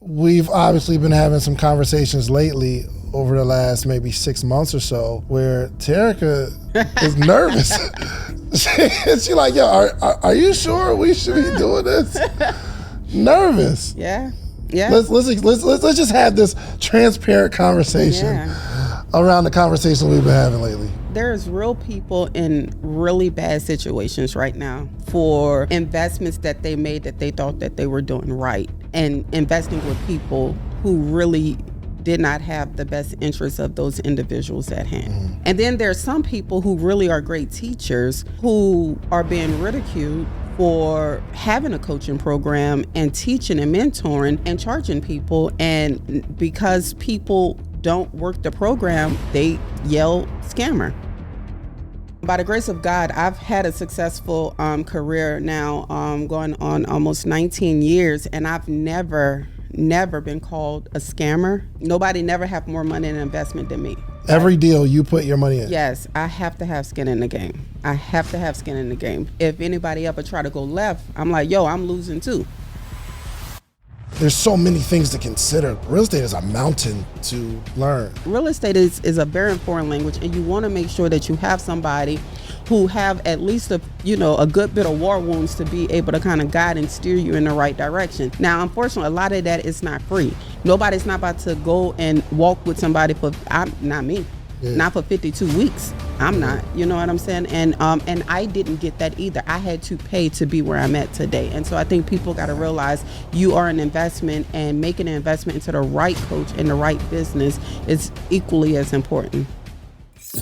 We've obviously been having some conversations lately over the last maybe 6 months or so where Terrica is nervous. She's like, yo, are you sure we should be doing this? Nervous. Yeah. Let's just have this transparent conversation around the conversation we've been having lately. There's real people in really bad situations right now for investments that they made that they thought that they were doing right, and investing with people who really did not have the best interests of those individuals at hand. Mm-hmm. And then there's some people who really are great teachers who are being ridiculed for having a coaching program and teaching and mentoring and charging people. And because people don't work the program, they yell scammer. By the grace of God, I've had a successful career now going on almost 19 years, and I've never been called a scammer. Nobody never have more money in investment than me. Every deal you put your money in. Yes, I have to have skin in the game. I have to have skin in the game. If anybody ever try to go left, I'm like, yo, I'm losing too. There's so many things to consider. Real estate is a mountain to learn. Real estate is a very foreign language, and you want to make sure that you have somebody who have at least a good bit of war wounds to be able to kind of guide and steer you in the right direction. Now, unfortunately, a lot of that is not free. Nobody's not about to go and walk with somebody not me. Yeah. Not for 52 weeks. I'm not, you know what I'm saying? And I didn't get that either. I had to pay to be where I'm at today. And so I think people got to realize you are an investment, and making an investment into the right coach and the right business is equally as important.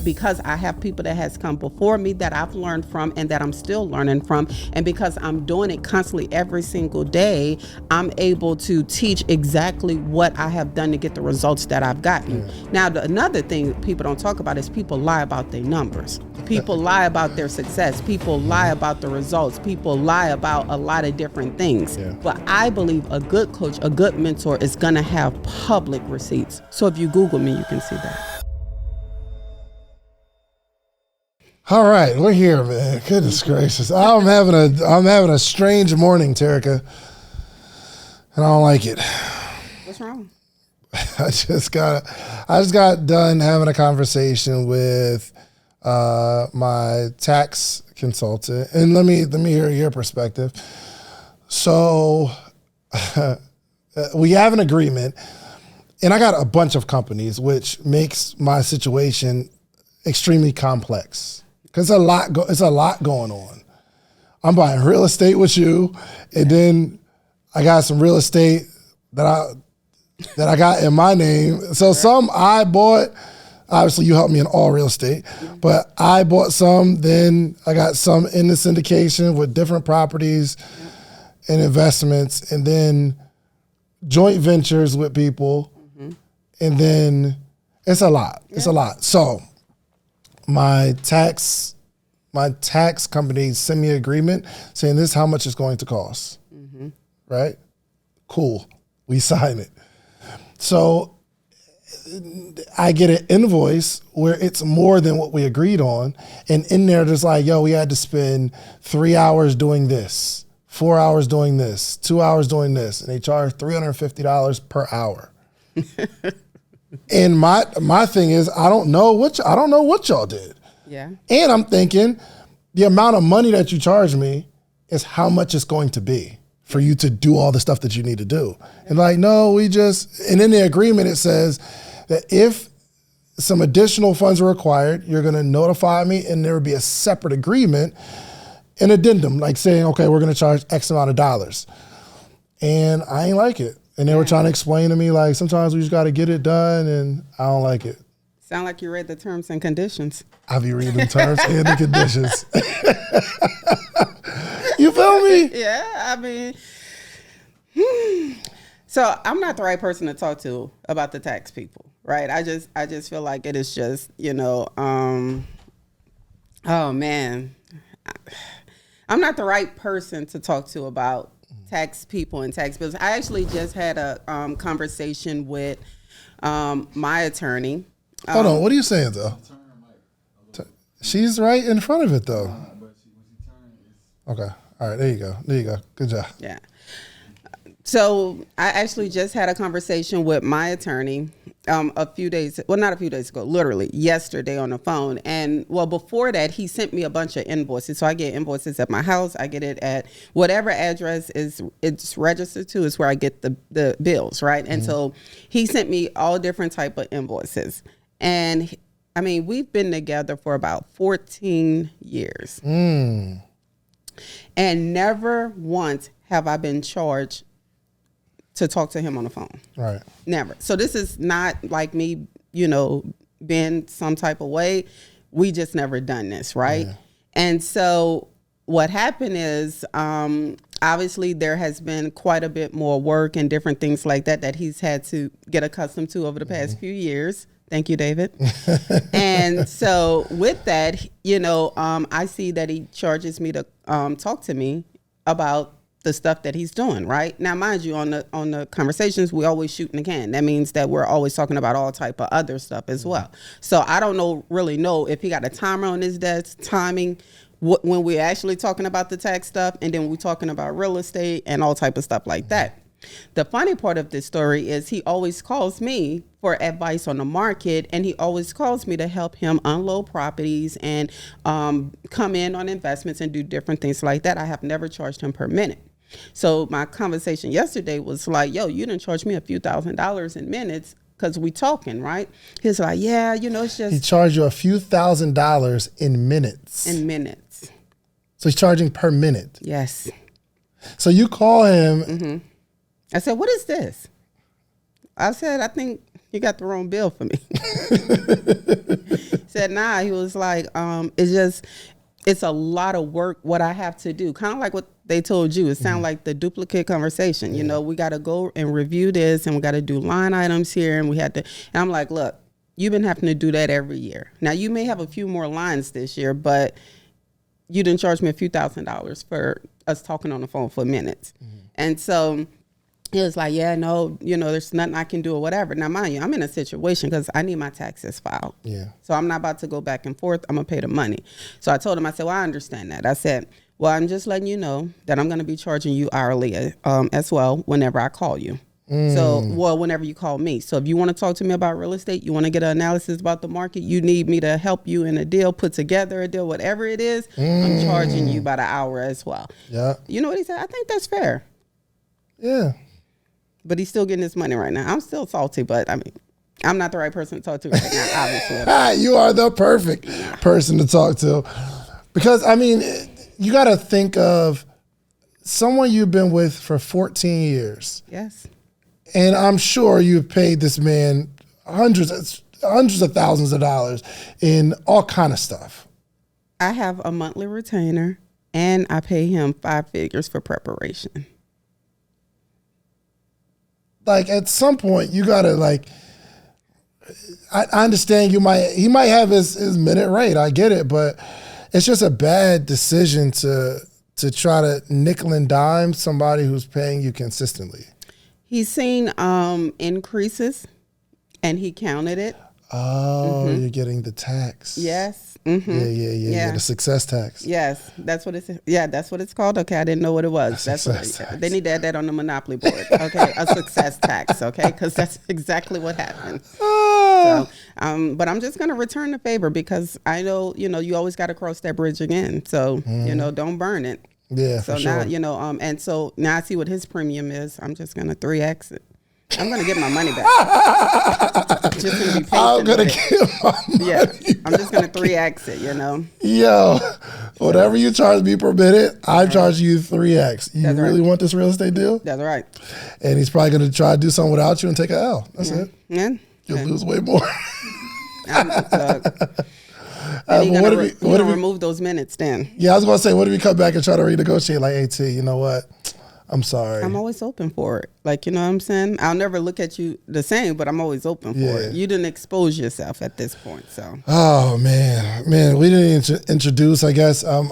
Because I have people that has come before me that I've learned from and that I'm still learning from, and because I'm doing it constantly every single day, I'm able to teach exactly what I have done to get the results that I've gotten. Yeah. Now, another thing people don't talk about is people lie about their numbers. People lie about their success. People lie about the results. People lie about a lot of different things. Yeah. But I believe a good coach, a good mentor is gonna have public receipts. So if you Google me, you can see that. All right, we're here, man. Goodness gracious. I'm having a strange morning, Terrica. And I don't like it. What's wrong? I just got done having a conversation with my tax consultant. And let me hear your perspective. So we have an agreement, and I got a bunch of companies, which makes my situation extremely complex. Because it's a lot going on. I'm buying real estate with you, and then I got some real estate that I got in my name. So some I bought. Obviously, you helped me in all real estate, but I bought some. Then I got some in the syndication with different properties and investments, and then joint ventures with people, and then it's a lot. Yeah. It's a lot. So my tax company sent me an agreement saying this is how much it's going to cost. Mm-hmm. Right? Cool. We sign it. So I get an invoice where it's more than what we agreed on. And in there, there's like, yo, we had to spend 3 hours doing this, 4 hours doing this, 2 hours doing this. And they charge $350 per hour. And my thing is, I don't know what y'all did. Yeah. And I'm thinking the amount of money that you charge me is how much it's going to be for you to do all the stuff that you need to do. And like, no, and in the agreement it says that if some additional funds are required, you're going to notify me, and there will be a separate agreement, an addendum, like saying, okay, we're going to charge X amount of dollars. And I ain't like it. And they were trying to explain to me, like, sometimes we just got to get it done, and I don't like it. Sound like you read the terms and conditions. I be reading the terms and the conditions. You feel me? Yeah, I mean, so I'm not the right person to talk to about the tax people, right? I just feel like it is just, oh man, I'm not the right person to talk to about tax people and tax bills. I actually just had a conversation with my attorney. Hold on, what are you saying though? She's right in front of it though. Okay, all right, there you go. Good job. Yeah. So I actually just had a conversation with my attorney a few days, well, not a few days ago, literally yesterday on the phone. And well, before that, he sent me a bunch of invoices. So I get invoices at my house. I get it at whatever address it's registered to is where I get the bills, right? And so he sent me all different type of invoices. And I mean, we've been together for about 14 years. And never once have I been charged to talk to him on the phone. Right. Never. So this is not like me, being some type of way. We just never done this, right? Yeah. And so what happened is, obviously there has been quite a bit more work and different things like that he's had to get accustomed to over the past few years. Thank you, David. And so with that, I see that he charges me to talk to me about the stuff that he's doing, right? Now, mind you, on the conversations, we always shoot in the can. That means that we're always talking about all type of other stuff as well. So I don't really know if he got a timer on his desk, timing when we're actually talking about the tax stuff, and then we're talking about real estate and all type of stuff like that. The funny part of this story is he always calls me for advice on the market, and he always calls me to help him unload properties and come in on investments and do different things like that. I have never charged him per minute. So my conversation yesterday was like, yo, you didn't charge me a few $1,000s in minutes because we talking, right? He's like, yeah, it's just. He charged you a few $1,000s in minutes. In minutes. So he's charging per minute. Yes. So you call him. Mm-hmm. I said, what is this? I said, I think you got the wrong bill for me. He said, nah. He was like, it's a lot of work what I have to do. Kind of like what they told you. It sounded like the duplicate conversation. Yeah. We got to go and review this, and we got to do line items here, and we had to. And I'm like, look, you've been having to do that every year. Now, you may have a few more lines this year, but you didn't charge me a few $1,000s for us talking on the phone for minutes. And so he was like, yeah, no, there's nothing I can do or whatever. Now, mind you, I'm in a situation because I need my taxes filed. Yeah. So I'm not about to go back and forth. I'm going to pay the money. So I told him, I said, well, I understand that. I said, well, I'm just letting you know that I'm going to be charging you hourly as well whenever I call you. So, whenever you call me. So if you want to talk to me about real estate, you want to get an analysis about the market, you need me to help you in a deal, put together a deal, whatever it is, I'm charging you by the hour as well. Yeah. You know what he said? I think that's fair. Yeah. But he's still getting his money right now. I'm still salty, but I mean, I'm not the right person to talk to right now, obviously. You are the perfect person to talk to. Because, I mean, you got to think of someone you've been with for 14 years. Yes. And I'm sure you've paid this man hundreds of thousands of dollars in all kind of stuff. I have a monthly retainer, and I pay him 5 figures for preparation. Like, at some point, you got to, like, I understand he might have his minute rate. I get it, but it's just a bad decision to try to nickel and dime somebody who's paying you consistently. He's seen increases, and he counted it. Oh, you're getting the tax. Yes. Yeah. The success tax. Yes, that's what it's. Yeah, that's what it's called. Okay, I didn't know what it was. They need to add that on the Monopoly board. Okay, a success tax. Okay, because that's exactly what happened. So, but I'm just gonna return the favor because I know you always got to cross that bridge again. So don't burn it. Yeah. So now sure. and so now I see what his premium is. I'm just gonna 3x it. I'm gonna get my money back. Just gonna be patient. I'm gonna get my money back. I'm just gonna 3x it. Yo, whatever you charge me per minute, I charge you 3x. You really want this real estate deal? That's right. And he's probably gonna try to do something without you and take an L. That's it. Yeah. You'll lose way more. What do we remove those minutes then? Yeah, I was gonna say, what if we come back and try to renegotiate? Like, AT, you know what? I'm sorry. I'm always open for it. Like, you know what I'm saying? I'll never look at you the same, but I'm always open for it. You didn't expose yourself at this point, so. Oh man, we didn't introduce. I guess I'm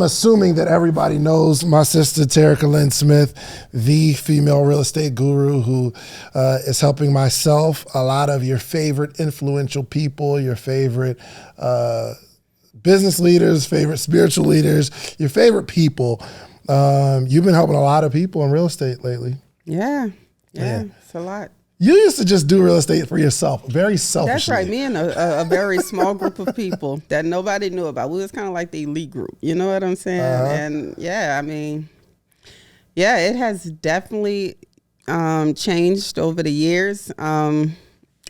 assuming that everybody knows my sister Terrica Lynn Smith, the female real estate guru who is helping myself, a lot of your favorite influential people, your favorite business leaders, favorite spiritual leaders, your favorite people You've been helping a lot of people in real estate lately. Yeah. It's a lot. You used to just do real estate for yourself, very selfishly. That's right. Me and a very small group of people that nobody knew about. We was kind of like the elite group. You know what I'm saying? And it has definitely changed over the years.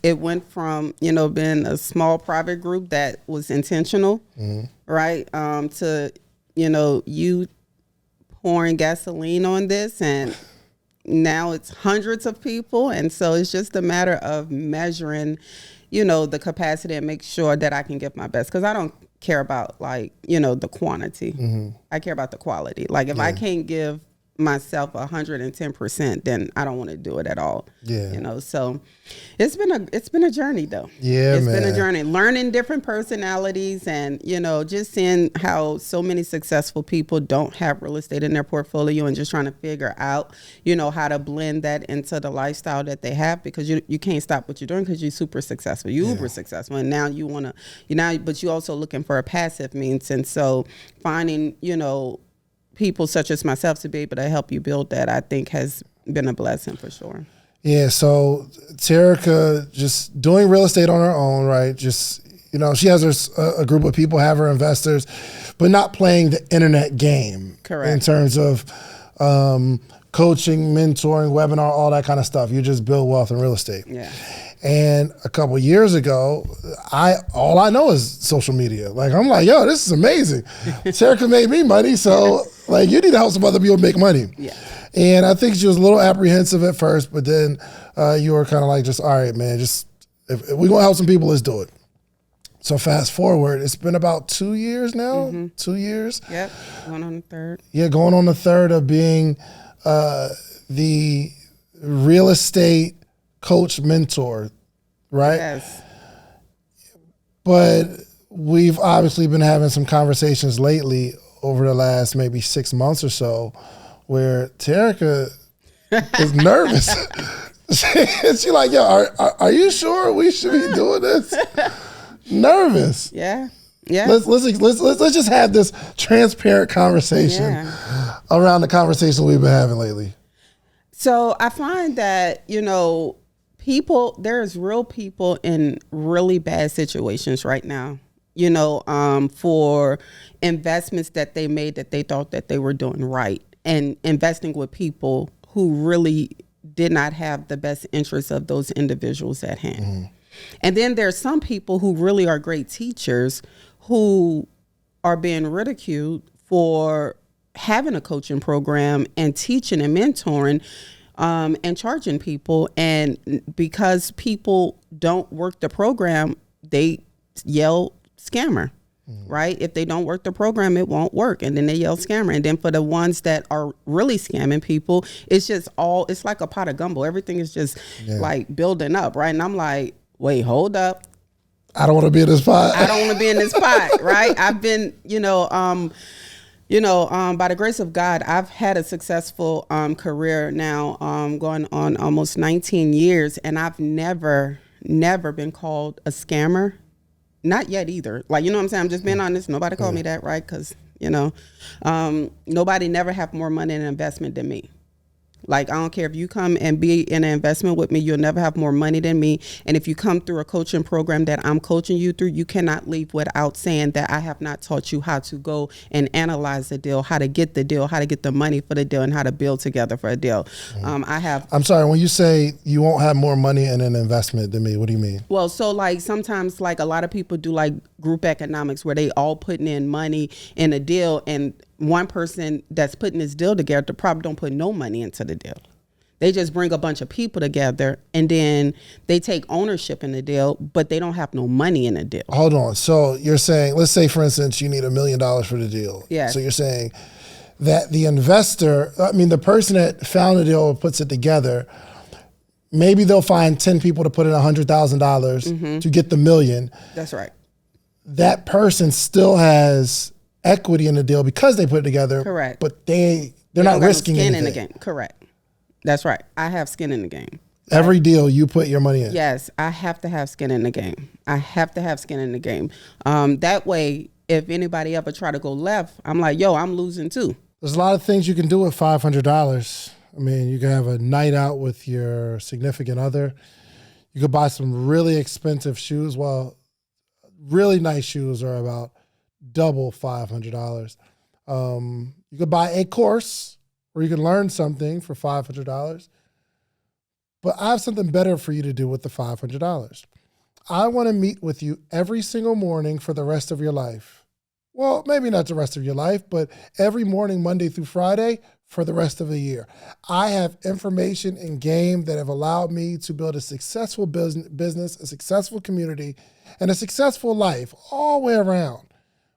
It went from, being a small private group that was intentional, right? To, you pouring gasoline on this, and now it's hundreds of people. And so it's just a matter of measuring, the capacity and make sure that I can give my best. Because I don't care about the quantity. I care about the quality. Like if I can't give myself 110%, then I don't want to do it at all. So it's been a journey though. It's been a journey, learning different personalities, and just seeing how so many successful people don't have real estate in their portfolio, and just trying to figure out how to blend that into the lifestyle that they have, because you can't stop what you're doing because you're super successful, uber successful, and now you want to but you're also looking for a passive means. And so finding people such as myself to be able to help you build that, I think has been a blessing for sure. Yeah. So Terrica just doing real estate on her own, right? Just, she has a group of people, have her investors, but not playing the internet game. Correct. In terms of coaching, mentoring, webinar, all that kind of stuff. You just build wealth in real estate. Yeah. And a couple of years ago, all I know is social media. Like, I'm like, yo, this is amazing. Terrica made me money, so like, you need to help some other people make money. Yeah. And I think she was a little apprehensive at first, but then you were kind of like, just, all right, man, just if we're going to help some people, let's do it. So fast forward, it's been about 2 years now, 2 years. Yep, going on the third. Yeah, going on the third of being the real estate coach mentor, right? Yes. But we've obviously been having some conversations lately over the last maybe 6 months or so where Terrica is nervous. She's like, yo, are you sure we should be doing this? Nervous. Yeah. Let's just have this transparent conversation around the conversation we've been having lately. So I find that, there's real people in really bad situations right now, for investments that they made that they thought that they were doing right, and investing with people who really did not have the best interests of those individuals at hand. And then there's some people who really are great teachers who are being ridiculed for having a coaching program and teaching and mentoring and charging people. And because people don't work the program, they yell scammer, right? If they don't work the program, it won't work. And then they yell scammer. And then for the ones that are really scamming people, it's like a pot of gumbo. Everything is just like building up, right? And I'm like, wait, hold up. I don't want to be in this pot. I don't want to be in this pot, right? I've been, by the grace of God, I've had a successful career now, going on almost 19 years, and I've never been called a scammer. Not yet either. Like, you know what I'm saying? I'm just being honest. Nobody called me that, right? Because, nobody never have more money in an investment than me. Like, I don't care if you come and be in an investment with me, you'll never have more money than me. And if you come through a coaching program that I'm coaching you through, you cannot leave without saying that I have not taught you how to go and analyze the deal, how to get the deal, how to get the money for the deal, and how to build together for a deal. I'm sorry, when you say you won't have more money in an investment than me, what do you mean? Well, so like sometimes like a lot of people do like group economics where they all putting in money in a deal, and one person that's putting this deal together probably don't put no money into the deal. They just bring a bunch of people together and then they take ownership in the deal, but they don't have no money in the deal. Hold on. So you're saying, let's say for instance, you need $1 million for the deal. Yeah. So you're saying that the investor, the person that found the deal or puts it together, maybe they'll find 10 people to put in $100,000 to get the $1 million. That's right. That person still has equity in the deal because they put it together. Correct. But they're not risking skin anything. In the game. Correct. That's right. I have skin in the game. Every deal you put your money in. Yes, I have to have skin in the game. I have to have skin in the game. That way, if anybody ever try to go left, I'm like, yo, I'm losing too. There's a lot of things you can do with $500. I mean, you can have a night out with your significant other. You could buy some really expensive shoes. Well, really nice shoes are about double $500. You could buy a course where you can learn something for $500. But I have something better for you to do with the $500. I want to meet with you every single morning for the rest of your life. Well, maybe not the rest of your life, but every morning, Monday through Friday, for the rest of the year. I have information and game that have allowed me to build a successful business, a successful community, and a successful life all the way around.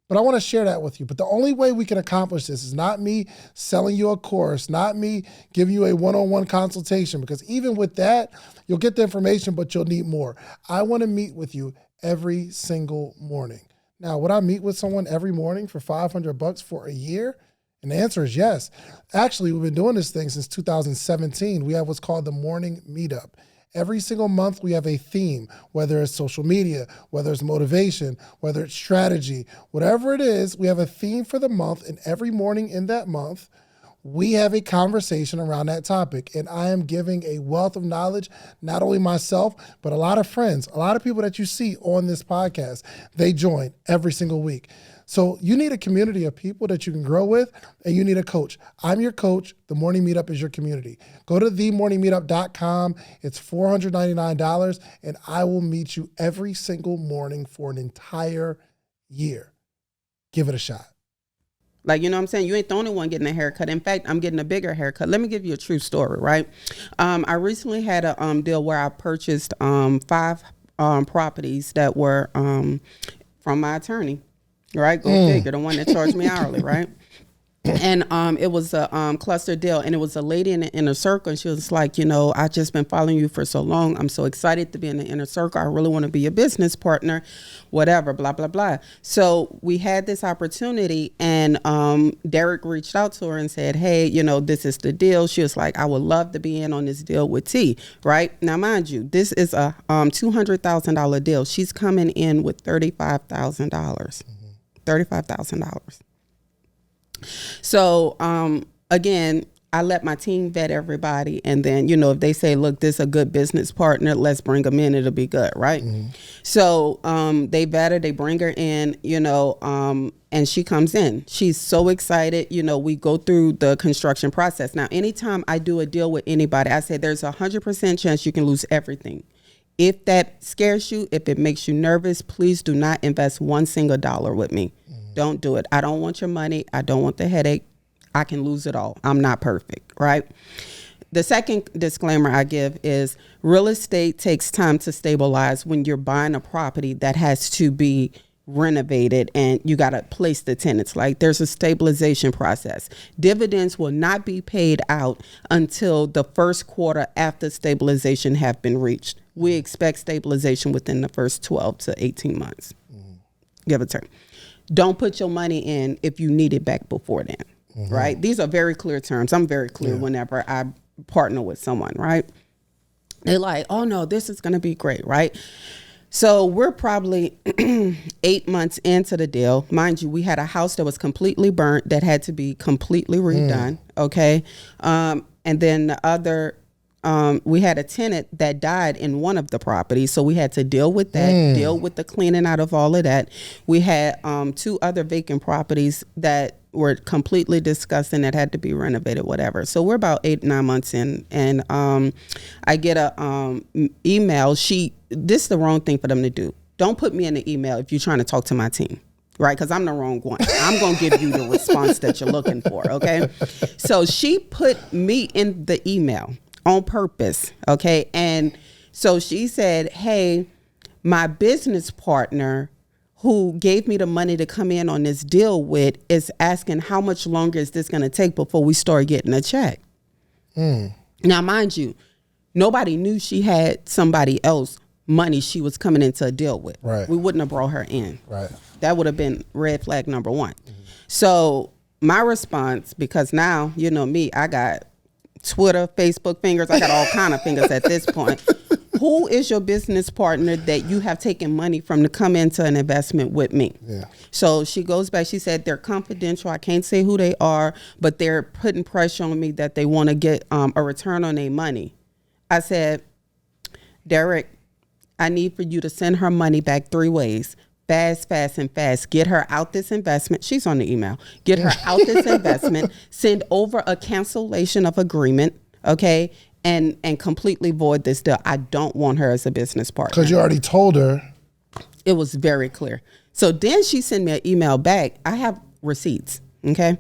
But I want to share that with you. But the only way we can accomplish this is not me selling you a course, not me giving you a one-on-one consultation, because even with that, you'll get the information, but you'll need more. I want to meet with you every single morning. Now, would I meet with someone every morning for $500 for a year? And the answer is yes. Actually, we've been doing this thing since 2017. We have what's called the morning meetup. Every single month, we have a theme, whether it's social media, whether it's motivation, whether it's strategy, whatever it is, we have a theme for the month, and every morning in that month, we have a conversation around that topic. And I am giving a wealth of knowledge, not only myself, but a lot of friends, a lot of people that you see on this podcast, they join every single week. So you need a community of people that you can grow with, and you need a coach. I'm your coach. The Morning Meetup is your community. Go to themorningmeetup.com. It's $499, and I will meet you every single morning for an entire year. Give it a shot. Like, you know what I'm saying? You ain't the only one getting a haircut. In fact, I'm getting a bigger haircut. Let me give you a true story, right? I recently had a deal where I purchased 5 properties that were from my attorney. Right, go figure, the one that charged me hourly, right? And it was a cluster deal, and it was a lady in the inner circle, and she was like, you know, I've just been following you for so long. I'm so excited to be in the inner circle. I really want to be a business partner, whatever, blah, blah, blah. So we had this opportunity, and Derek reached out to her and said, hey, you know, this is the deal. She was like, I would love to be in on this deal with T, right? Now, mind you, this is a $200,000 deal. She's coming in with $35,000. $35,000. So, again, I let my team vet everybody. And then, you know, if they say, look, this is a good business partner, let's bring them in. It'll be good. Right. Mm-hmm. So they vet her, they bring her in, you know, and she comes in. She's so excited. You know, we go through the construction process. Now, anytime I do a deal with anybody, I say there's 100% chance you can lose everything. If that scares you, if it makes you nervous, please do not invest one single dollar with me. Don't do it. I don't want your money. I don't want the headache. I can lose it all. I'm not perfect, right? The second disclaimer I give is real estate takes time to stabilize when you're buying a property that has to be renovated and you got to place the tenants. Like, there's a stabilization process. Dividends will not be paid out until the first quarter after stabilization have been reached. We expect stabilization within the first 12 to 18 months. Give or take. Don't put your money in if you need it back before then, right? These are very clear terms. I'm very clear whenever I partner with someone, right? They're like, oh no, this is going to be great, right? So we're probably 8 months into the deal. Mind you, we had a house that was completely burnt that had to be completely redone, okay? And then the other, we had a tenant that died in one of the properties, so we had to deal with that, deal with the cleaning out of all of that. We had 2 other vacant properties that were completely disgusting that had to be renovated, whatever. So we're about 8-9 months in, and I get a email. This is the wrong thing for them to do. Don't put me in the email if you're trying to talk to my team, right? Because I'm the wrong one. I'm going to give you the response that you're looking for, okay? So she put me in the email on purpose, okay? And so she said, hey, my business partner who gave me the money to come in on this deal with is asking how much longer is this going to take before we start getting a check. Now, mind you, nobody knew she had somebody else money she was coming into a deal with. Right. We wouldn't have brought her in. Right. That would have been red flag number 1. So my response, because now, you know me, I got Twitter, Facebook fingers. I got all kind of fingers at this point. who is your business partner that you have taken money from to come into an investment with me? Yeah. So she goes back. She said, they're confidential. I can't say who they are, but they're putting pressure on me that they want to get a return on their money. I said, Derek, I need for you to send her money back 3 ways. Fast, fast, and fast. Get her out this investment. She's on the email. Get her out this investment. Send over a cancellation of agreement, okay? And completely void this deal. I don't want her as a business partner. Because you already told her. It was very clear. So then she sent me an email back. I have receipts, okay?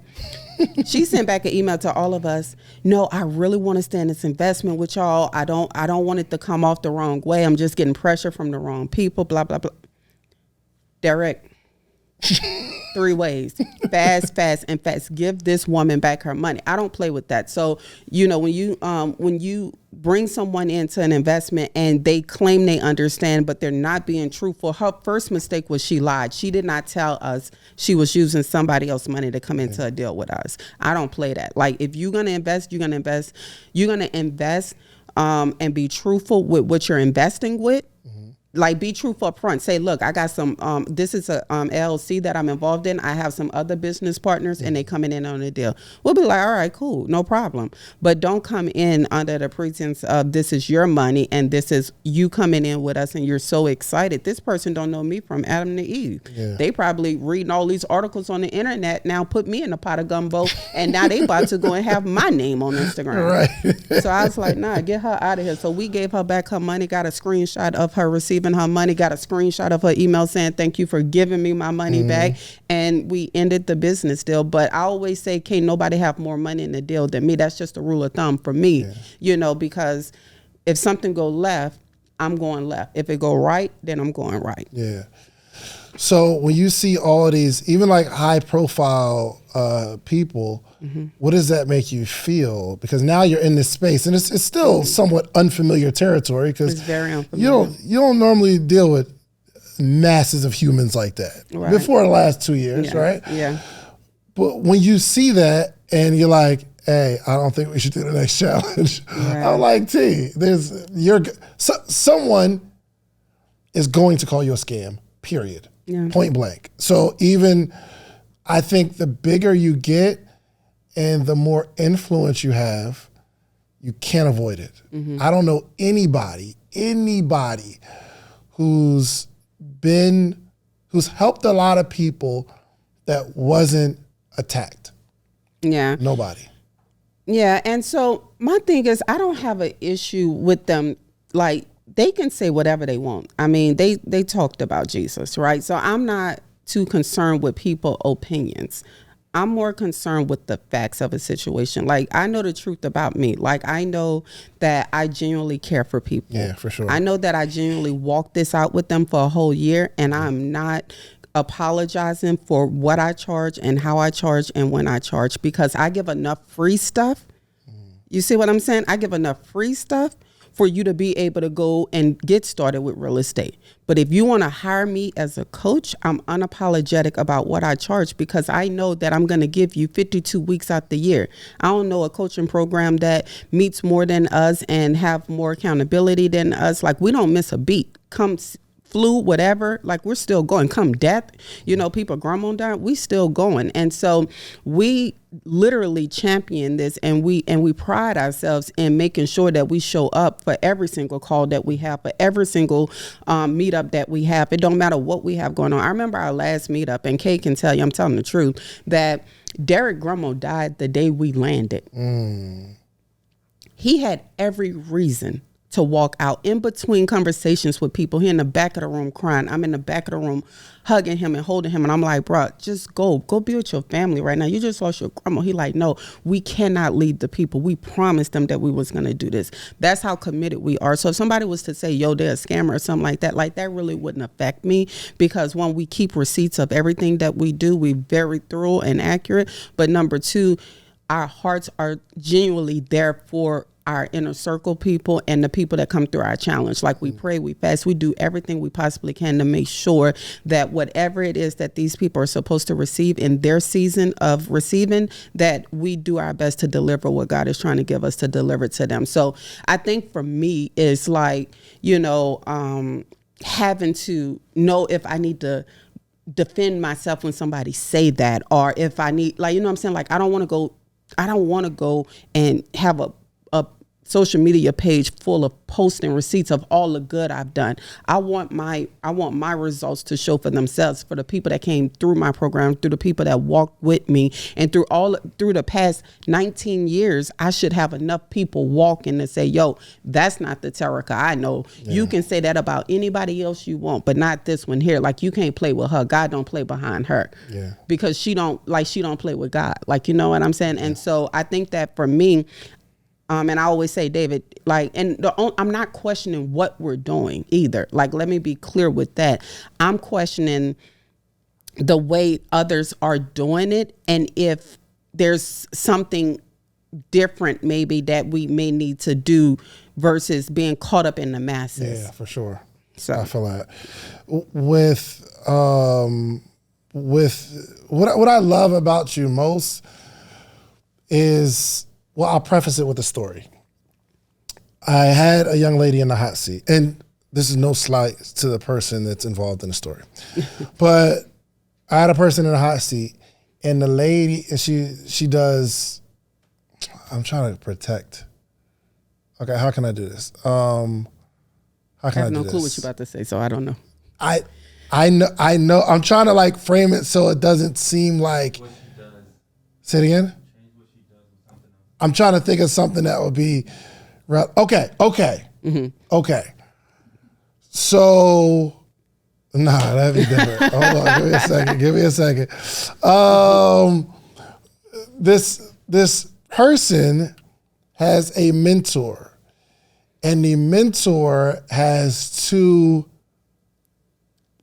She sent back an email to all of us. No, I really want to stay in this investment with y'all. I don't want it to come off the wrong way. I'm just getting pressure from the wrong people, blah, blah, blah. Derek, 3 ways. Fast, fast, and fast. Give this woman back her money. I don't play with that. So, you know, when you bring someone into an investment and they claim they understand, but they're not being truthful. Her first mistake was she lied. She did not tell us she was using somebody else's money to come into a deal with us. I don't play that. Like, if you're going to invest, you're going to invest. You're going to invest and be truthful with what you're investing with. Like, be truthful up front. Say, look, I got some, this is a LLC that I'm involved in. I have some other business partners and they coming in on a deal. We'll be like, all right, cool, no problem. But don't come in under the pretense of this is your money and this is you coming in with us and you're so excited. This person don't know me from Adam to Eve. Yeah. They probably reading all these articles on the internet, now put me in a pot of gumbo and now they about to go and have my name on Instagram. Right. So I was like, nah, get her out of here. So we gave her back her money, got a screenshot of her receiving her money, got a screenshot of her email saying thank you for giving me my money back, and we ended the business deal. But I always say, can't nobody have more money in the deal than me. That's just a rule of thumb for me, you know, because if something go left, I'm going left. If it go right, then I'm going right. Yeah. So when you see all of these, even like high profile people, what does that make you feel? Because now you're in this space and it's still somewhat unfamiliar territory because it's very unfamiliar. You don't normally deal with masses of humans like that before the last 2 years, right? Yeah. But when you see that and you're like, hey, I don't think we should do the next challenge. Right. I'm like, someone is going to call you a scam, period. Yeah. Point blank. So even I think the bigger you get and the more influence you have, you can't avoid it. I don't know anybody who's helped a lot of people that wasn't attacked. Yeah. Nobody. Yeah. And so my thing is, I don't have an issue with them. Like, they can say whatever they want. I mean, they talked about Jesus, right? So I'm not too concerned with people's opinions. I'm more concerned with the facts of a situation. Like, I know the truth about me. Like, I know that I genuinely care for people. Yeah, for sure. I know that I genuinely walked this out with them for a whole year, and I'm not apologizing for what I charge and how I charge and when I charge, because I give enough free stuff. You see what I'm saying? I give enough free stuff for you to be able to go and get started with real estate. But if you want to hire me as a coach, I'm unapologetic about what I charge, because I know that I'm going to give you 52 weeks out the year. I don't know a coaching program that meets more than us and have more accountability than us. Like, we don't miss a beat. Come flu, whatever, like, we're still going. Come death, you know, people grumble down, we still going. And so we literally champion this, and we pride ourselves in making sure that we show up for every single call that we have, for every single meetup that we have. It don't matter what we have going on. I remember our last meetup, and Kay can tell you, I'm telling the truth, that Derek Grummo died the day we landed. He had every reason to walk out. In between conversations with people, he in the back of the room crying. I'm in the back of the room hugging him and holding him. And I'm like, bro, just go be with your family right now. You just lost your grandma. He like, no, we cannot lead the people. We promised them that we was going to do this. That's how committed we are. So if somebody was to say, yo, they're a scammer or something like that really wouldn't affect me, because one, we keep receipts of everything that we do. We're very thorough and accurate. But number two, our hearts are genuinely there for our inner circle people and the people that come through our challenge. Like we pray, we fast, we do everything we possibly can to make sure that whatever it is that these people are supposed to receive in their season of receiving, that we do our best to deliver what God is trying to give us to deliver to them. So I think for me, it's like, having to know if I need to defend myself when somebody say that, or if I need, like, I'm saying? Like, I don't want to go and have a social media page full of posting receipts of all the good I've done. I want my results to show for themselves, for the people that came through my program, through the people that walked with me, and through the past 19 years. I should have enough people walking to say, yo, that's not the Terrica I know. Yeah. You can say that about anybody else you want, but not this one here. Like, you can't play with her. God don't play behind her. Yeah. Because she don't play with God. Like, you know what I'm saying? Yeah. And so I think that for me, and I always say, David, like, I'm not questioning what we're doing either. Like, let me be clear with that. I'm questioning the way others are doing it, and if there's something different maybe that we may need to do versus being caught up in the masses. Yeah, for sure. So I feel that with what I love about you most is, well, I'll preface it with a story. I had a young lady in the hot seat, and this is no slight to the person that's involved in the story, but I had a person in the hot seat, and the lady, and she does, I'm trying to protect. Okay, how can I do this? How can I have no clue what you're about to say, so I don't know. I know. I'm trying to like frame it so it doesn't seem like. What she does. Say it again. I'm trying to think of something that would be, okay. Mm-hmm. Okay. So, that'd be different. Hold on, give me a second. This person has a mentor, and the mentor has 2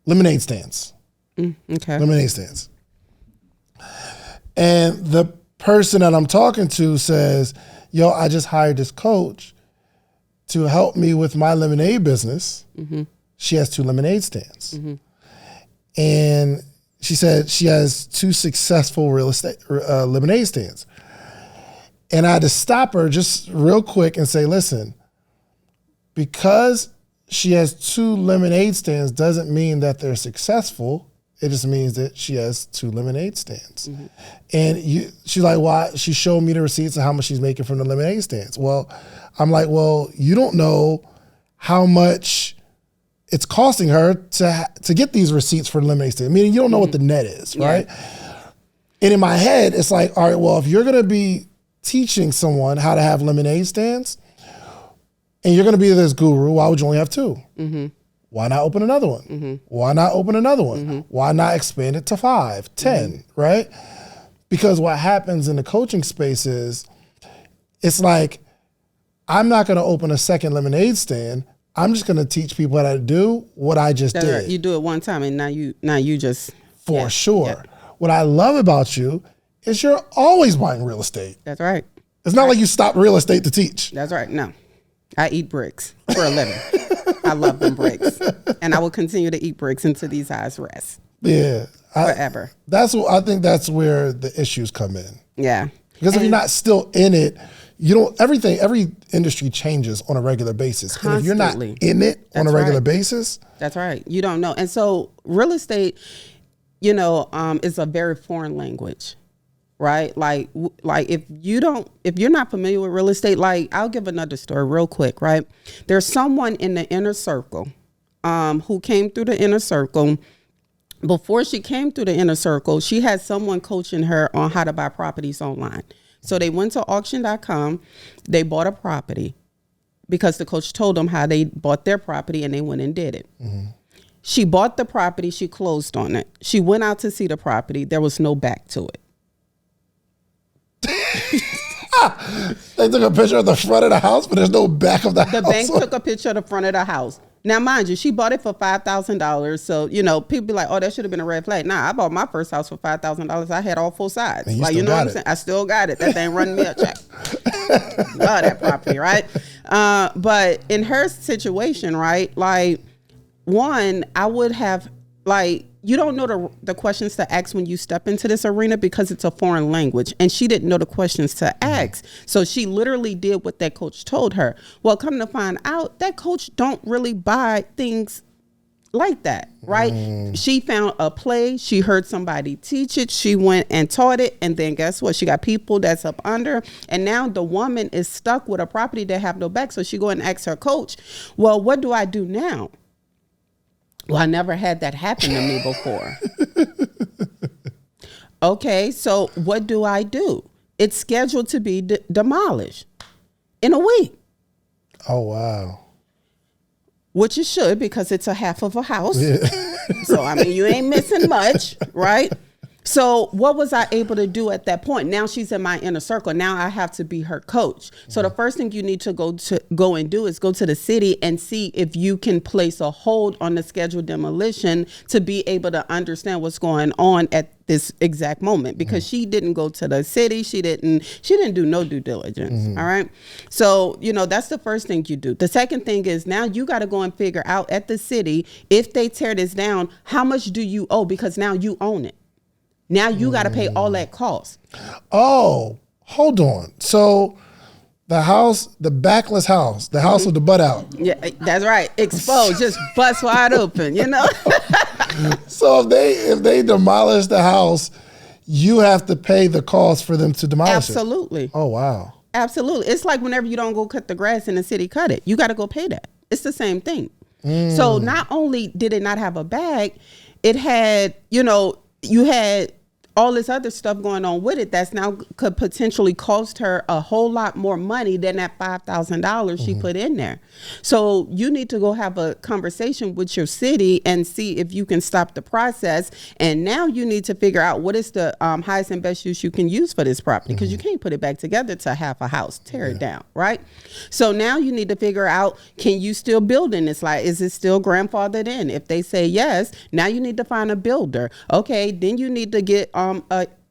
lemonade stands. Okay. Lemonade stands. And the person that I'm talking to says, yo, I just hired this coach to help me with my lemonade business. Mm-hmm. She has 2 lemonade stands. Mm-hmm. And she said she has 2 successful real estate lemonade stands. And I had to stop her just real quick and say, listen, because she has 2 lemonade stands doesn't mean that they're successful. It just means that she has 2 lemonade stands. Mm-hmm. And she's like, why? She showed me the receipts of how much she's making from the lemonade stands. Well, I'm like, well, you don't know how much it's costing her to get these receipts for the lemonade stand. Meaning you don't know what the net is, right? Yeah. And in my head, it's like, all right, well, if you're gonna be teaching someone how to have lemonade stands, and you're gonna be this guru, why would you only have 2? Mm-hmm. Why not open another one? Mm-hmm. Why not open another one? Mm-hmm. Why not expand it to 5, 10, right? Because what happens in the coaching space is, it's like, I'm not gonna open a second lemonade stand. I'm just gonna teach people how to do what I just did. Right. You do it one time and now you just. For sure. Yeah. What I love about you is you're always buying real estate. That's right. It's not like you stopped real estate to teach. That's right, no. I eat bricks for a living. I love them bricks, and I will continue to eat bricks until these eyes rest. Yeah, forever. I think that's where the issues come in. Yeah, because if you're not still in it, you don't. Every industry changes on a regular basis, constantly. And if you're not in it on a regular basis, that's right. You don't know, and so real estate, is a very foreign language. Right? Like if you're not familiar with real estate, like I'll give another story real quick, right? There's someone in the inner circle who came through the inner circle. Before she came through the inner circle, she had someone coaching her on how to buy properties online. So they went to auction.com, they bought a property because the coach told them how they bought their property, and they went and did it. Mm-hmm. She bought the property, she closed on it. She went out to see the property, there was no back to it. They took a picture of the front of the house, but there's no back of the house. The bank took a picture of the front of the house. Now, mind you, she bought it for $5,000. So, people be like, oh, that should have been a red flag. Nah, I bought my first house for $5,000. I had all 4 sides. Like, you know what I'm saying? I still got it. That thing running me a check. Love that property, right? But in her situation, right, like, one, I would have, like, you don't know the questions to ask when you step into this arena because it's a foreign language, and she didn't know the questions to ask. So she literally did what that coach told her. Well, come to find out, that coach don't really buy things like that, right? She found a play, she heard somebody teach it, she went and taught it, and then guess what? She got people that's up under, and now the woman is stuck with a property that have no back. So she go and ask her coach, well, what do I do now? Well, I never had that happen to me before. Okay, so what do I do? It's scheduled to be demolished in a week. Oh, wow. Which it should, because it's a half of a house. Yeah. So, I mean, you ain't missing much, right? So what was I able to do at that point? Now she's in my inner circle. Now I have to be her coach. So the first thing you need to go and do is go to the city and see if you can place a hold on the scheduled demolition to be able to understand what's going on at this exact moment, because she didn't go to the city. She didn't do no due diligence. All right. So, that's the first thing you do. The second thing is now you got to go and figure out at the city, if they tear this down, how much do you owe? Because now you own it. Now you got to pay all that cost. Oh, hold on. So the house, the backless house, the house with the butt out. Yeah, that's right. Exposed, just bust wide open, So if they demolish the house, you have to pay the cost for them to demolish Absolutely. it. Oh, wow. Absolutely. It's like whenever you don't go cut the grass in the city, cut it. You got to go pay that. It's the same thing. So not only did it not have a bag, it had, you had all this other stuff going on with it that's now could potentially cost her a whole lot more money than that $5,000 she put in there. So you need to go have a conversation with your city and see if you can stop the process. And now you need to figure out what is the highest and best use you can use for this property, because you can't put it back together to half a house, tear it down, right? So now you need to figure out, can you still build in this? Like, is it still grandfathered in? If they say yes, now you need to find a builder. Okay, then you need to get a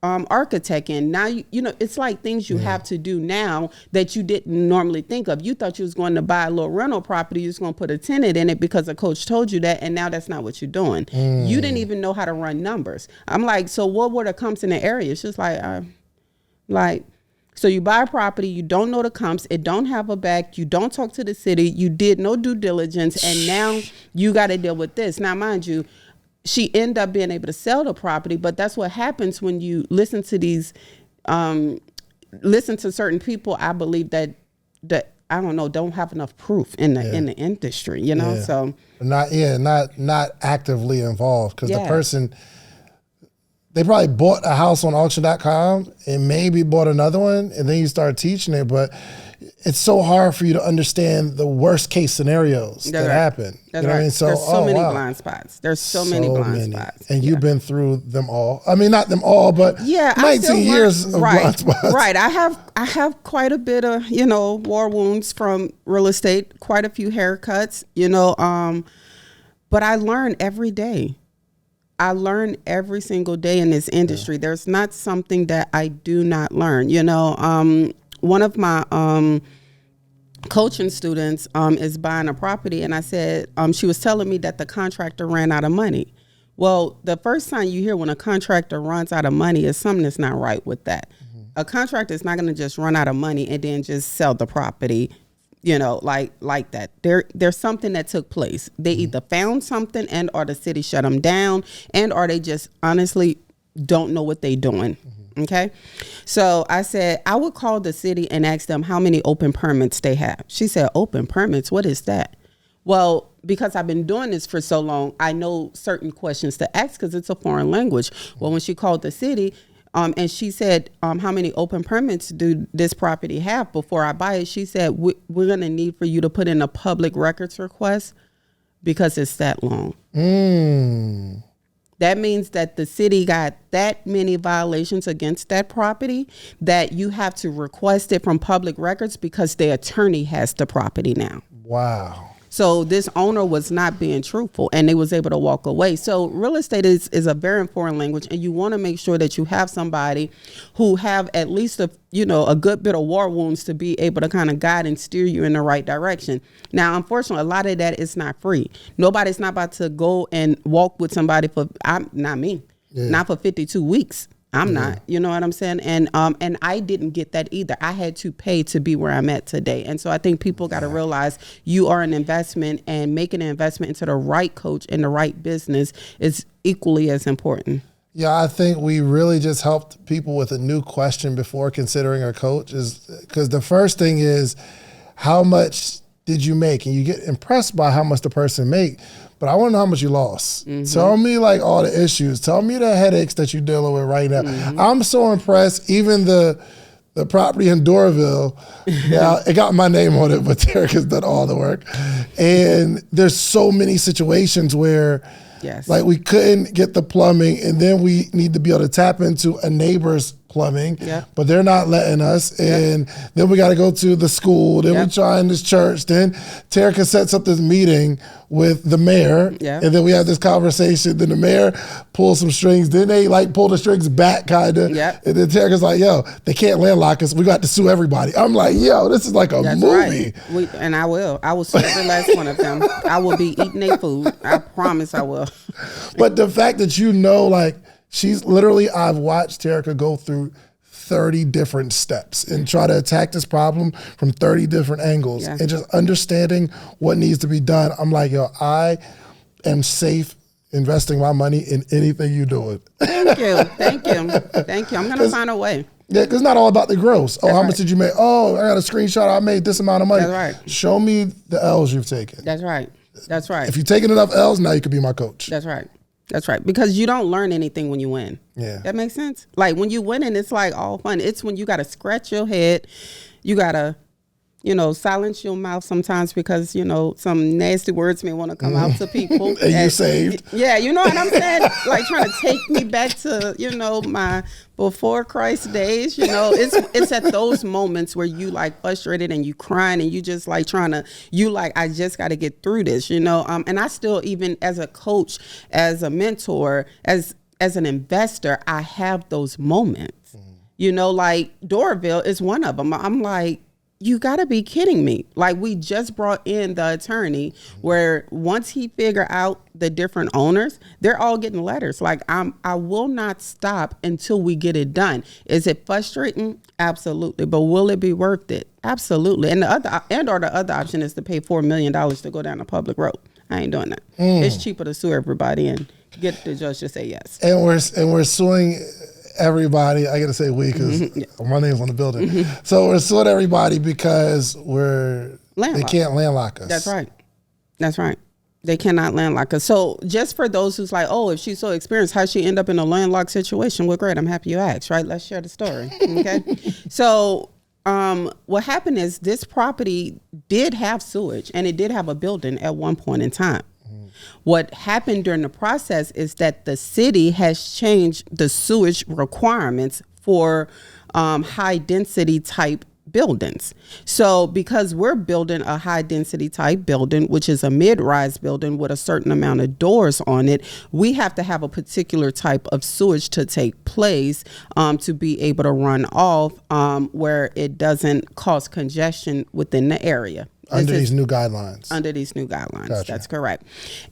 architect in. Now it's like things you have to do now that you didn't normally think of. You thought you was going to buy a little rental property, you was going to put a tenant in it because a coach told you that, and now that's not what you're doing. You didn't even know how to run numbers. I'm like, so what were the comps in the area? It's just like, so you buy a property, you don't know the comps, it don't have a back, you don't talk to the city, you did no due diligence, and now you got to deal with this. Now, mind you, she ended up being able to sell the property, but that's what happens when you listen to these, listen to certain people. I believe that I don't know, don't have enough proof in the industry, So not actively involved, because the person, they probably bought a house on auction.com and maybe bought another one, and then you start teaching it, but it's so hard for you to understand the worst case scenarios that happen. That's right. What I mean? So, there's so many blind spots. There's so many blind spots. And you've been through them all. I mean, not them all, but 19 years of blind spots. Right. I have quite a bit of, war wounds from real estate, quite a few haircuts, but I learn every day. I learn every single day in this industry. There's not something that I do not learn. One of my coaching students is buying a property, and I said, she was telling me that the contractor ran out of money. Well, the first time you hear when a contractor runs out of money is something that's not right with that. A contractor is not going to just run out of money and then just sell the property, like that. There's something that took place. They either found something, and or the city shut them down, and or they just honestly don't know what they're doing. Okay. So I said, I would call the city and ask them how many open permits they have. She said, open permits? What is that? Well, because I've been doing this for so long, I know certain questions to ask because it's a foreign language. Well, when she called the city, and she said, how many open permits do this property have before I buy it? She said, we're going to need for you to put in a public records request because it's that long. That means that the city got that many violations against that property that you have to request it from public records because the attorney has the property now. Wow. So this owner was not being truthful, and they was able to walk away. So real estate is a very foreign language, and you want to make sure that you have somebody who have at least a good bit of war wounds to be able to kind of guide and steer you in the right direction. Now, unfortunately, a lot of that is not free. Nobody's not about to go and walk with somebody not for 52 weeks. I'm not, you know what I'm saying? And I didn't get that either. I had to pay to be where I'm at today. And so I think people got to realize you are an investment, and making an investment into the right coach and the right business is equally as important. Yeah, I think we really just helped people with a new question before considering a coach, is because the first thing is, how much did you make? And you get impressed by how much the person make, but I want to know how much you lost. Tell me like all the issues. Tell me the headaches that you're dealing with right now. I'm so impressed. Even the property in Doraville, now it got my name on it, but Terrica's done all the work. And there's so many situations where like we couldn't get the plumbing, and then we need to be able to tap into a neighbor's plumbing, but they're not letting us. And then we got to go to the school. Then we try in this church. Then Terrica sets up this meeting with the mayor, and then we have this conversation. Then the mayor pulls some strings. Then they like pull the strings back, kind of. And then Terrica's like, "Yo, they can't landlock us. We got to sue everybody." I'm like, "Yo, this is like a movie." Right. And I will sue every last one of them. I will be eating their food. I promise I will. But the fact that like. She's literally, I've watched Terrica go through 30 different steps and try to attack this problem from 30 different angles and just understanding what needs to be done. I'm like, yo, I am safe investing my money in anything you're doing. Thank you. I'm going to find a way. Yeah, because it's not all about the gross. How much did you make? Oh, I got a screenshot. I made this amount of money. That's right. Show me the L's you've taken. That's right. If you've taken enough L's, now you could be my coach. That's right. Because you don't learn anything when you win. Yeah. That makes sense? Like when you win, and it's like all fun. It's when you got to scratch your head. You got to, silence your mouth sometimes because, some nasty words may want to come out to people. And you saved. Yeah. You know what I'm saying? Like trying to take me back to, my before Christ days, it's at those moments where you like frustrated and you crying and you just like I just got to get through this, and I still, even as a coach, as a mentor, as an investor, I have those moments, like Doraville is one of them. I'm like, you got to be kidding me. Like we just brought in the attorney where once he figured out the different owners, they're all getting letters. Like I will not stop until we get it done. Is it frustrating? Absolutely. But will it be worth it? Absolutely. And the other option is to pay $4 million to go down a public road. I ain't doing that. It's cheaper to sue everybody and get the judge to say yes. And we're suing everybody. I got to say we because my name's on the building. So we're suing everybody because they can't landlock us. That's right. They cannot landlock us. So just for those who's like, oh, if she's so experienced, how'd she end up in a landlocked situation? Well, great. I'm happy you asked, right? Let's share the story. Okay. So what happened is this property did have sewage and it did have a building at one point in time. What happened during the process is that the city has changed the sewage requirements for high density type buildings. So because we're building a high density type building, which is a mid-rise building with a certain amount of doors on it, we have to have a particular type of sewage to take place to be able to run off where it doesn't cause congestion within the area. Under these new guidelines. Gotcha. That's correct.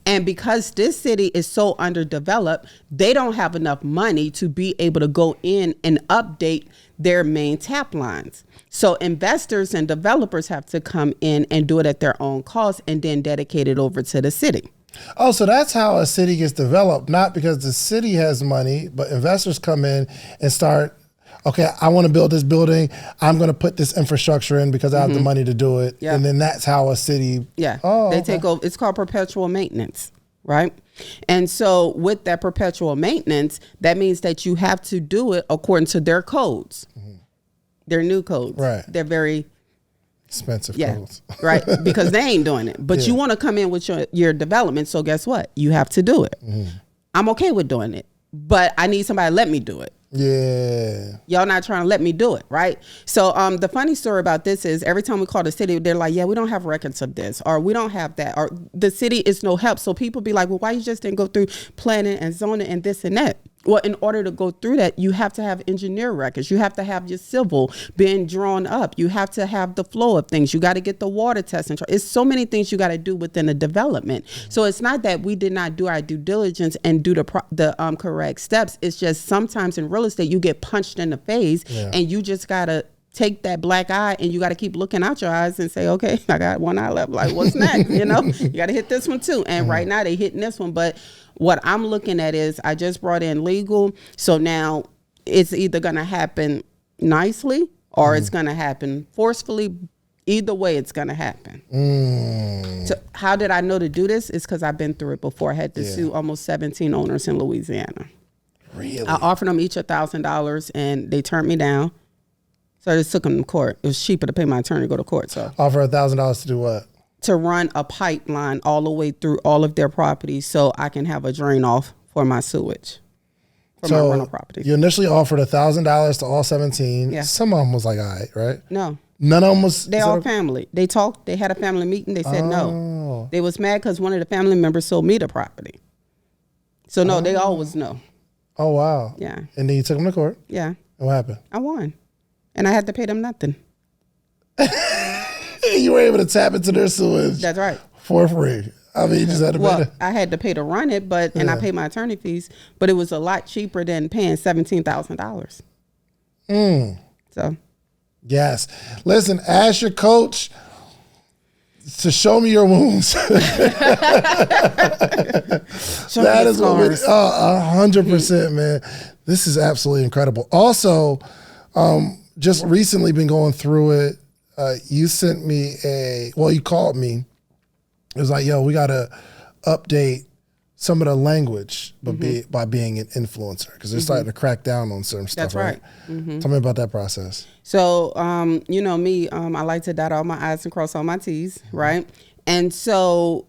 And because this city is so underdeveloped, they don't have enough money to be able to go in and update their main tap lines. So investors and developers have to come in and do it at their own cost and then dedicate it over to the city. Oh, so that's how a city gets developed, not because the city has money, but investors come in and start, okay, I want to build this building. I'm going to put this infrastructure in because I have the money to do it. Yep. And then that's how a city. Yeah. They take over. It's called perpetual maintenance, right? And so with that perpetual maintenance, that means that you have to do it according to their codes, their new codes. Right. They're very expensive codes. Right. Because they ain't doing it. But you want to come in with your development. So guess what? You have to do it. I'm okay with doing it, but I need somebody to let me do it. Yeah. Y'all not trying to let me do it, right? So the funny story about this is every time we call the city, they're like, yeah, we don't have records of this, or we don't have that, or the city is no help. So people be like, well, why you just didn't go through planning and zoning and this and that? Well, in order to go through that, you have to have engineer records. You have to have your civil being drawn up. You have to have the flow of things. You got to get the water test. It's so many things you got to do within a development. So it's not that we did not do our due diligence and do the correct steps. It's just sometimes in real estate, you get punched in the face and you just got to take that black eye and you got to keep looking out your eyes and say, okay, I got one eye left. Like, what's next? You know, you got to hit this one too. And right now they hitting this one. But what I'm looking at is I just brought in legal. So now it's either going to happen nicely or it's going to happen forcefully. Either way, it's going to happen. So how did I know to do this? It's because I've been through it before. I had to sue almost 17 owners in Louisiana. Really? I offered them each $1,000 and they turned me down. So I just took them to court. It was cheaper to pay my attorney to go to court. So offer $1,000 to do what? To run a pipeline all the way through all of their properties so I can have a drain off for my sewage for my rental properties. You initially offered $1,000 to all 17. Yeah. Some of them was like, all right, right? No. None of them was. They all family. They talked. They had a family meeting. They said no. They was mad because one of the family members sold me the property. So no, they always no. Oh, wow. Yeah. And then you took them to court. Yeah. And what happened? I won. And I had to pay them nothing. You were able to tap into their sewage. That's right. For free. I mean, you just had to pay them. I had to pay to run it, and I paid my attorney fees, but it was a lot cheaper than paying $17,000. So. Yes. Listen, ask your coach to show me your wounds. That is what 100%, man. This is absolutely incredible. Also, just recently been going through it. You sent me you called me. It was like, yo, we got to update some of the language by being an influencer because they're starting to crack down on certain stuff. That's right. Tell me about that process. So, you know me, I like to dot all my I's and cross all my T's, right? And so,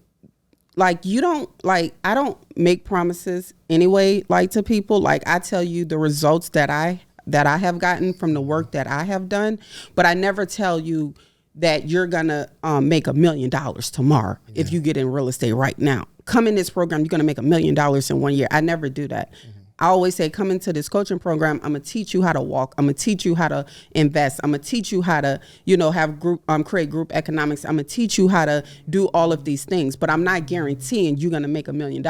I don't make promises anyway, to people. Like, I tell you the results that I have gotten from the work that I have done, but I never tell you that you're gonna make $1 million tomorrow if you get in real estate right now. Come in this program, you're gonna make $1 million in 1 year. I never do that. I always say, come into this coaching program. I'm gonna teach you how to walk. I'm gonna teach you how to invest. I'm gonna teach you how to, have create group economics. I'm gonna teach you how to do all of these things. But I'm not guaranteeing you're gonna make $1 million.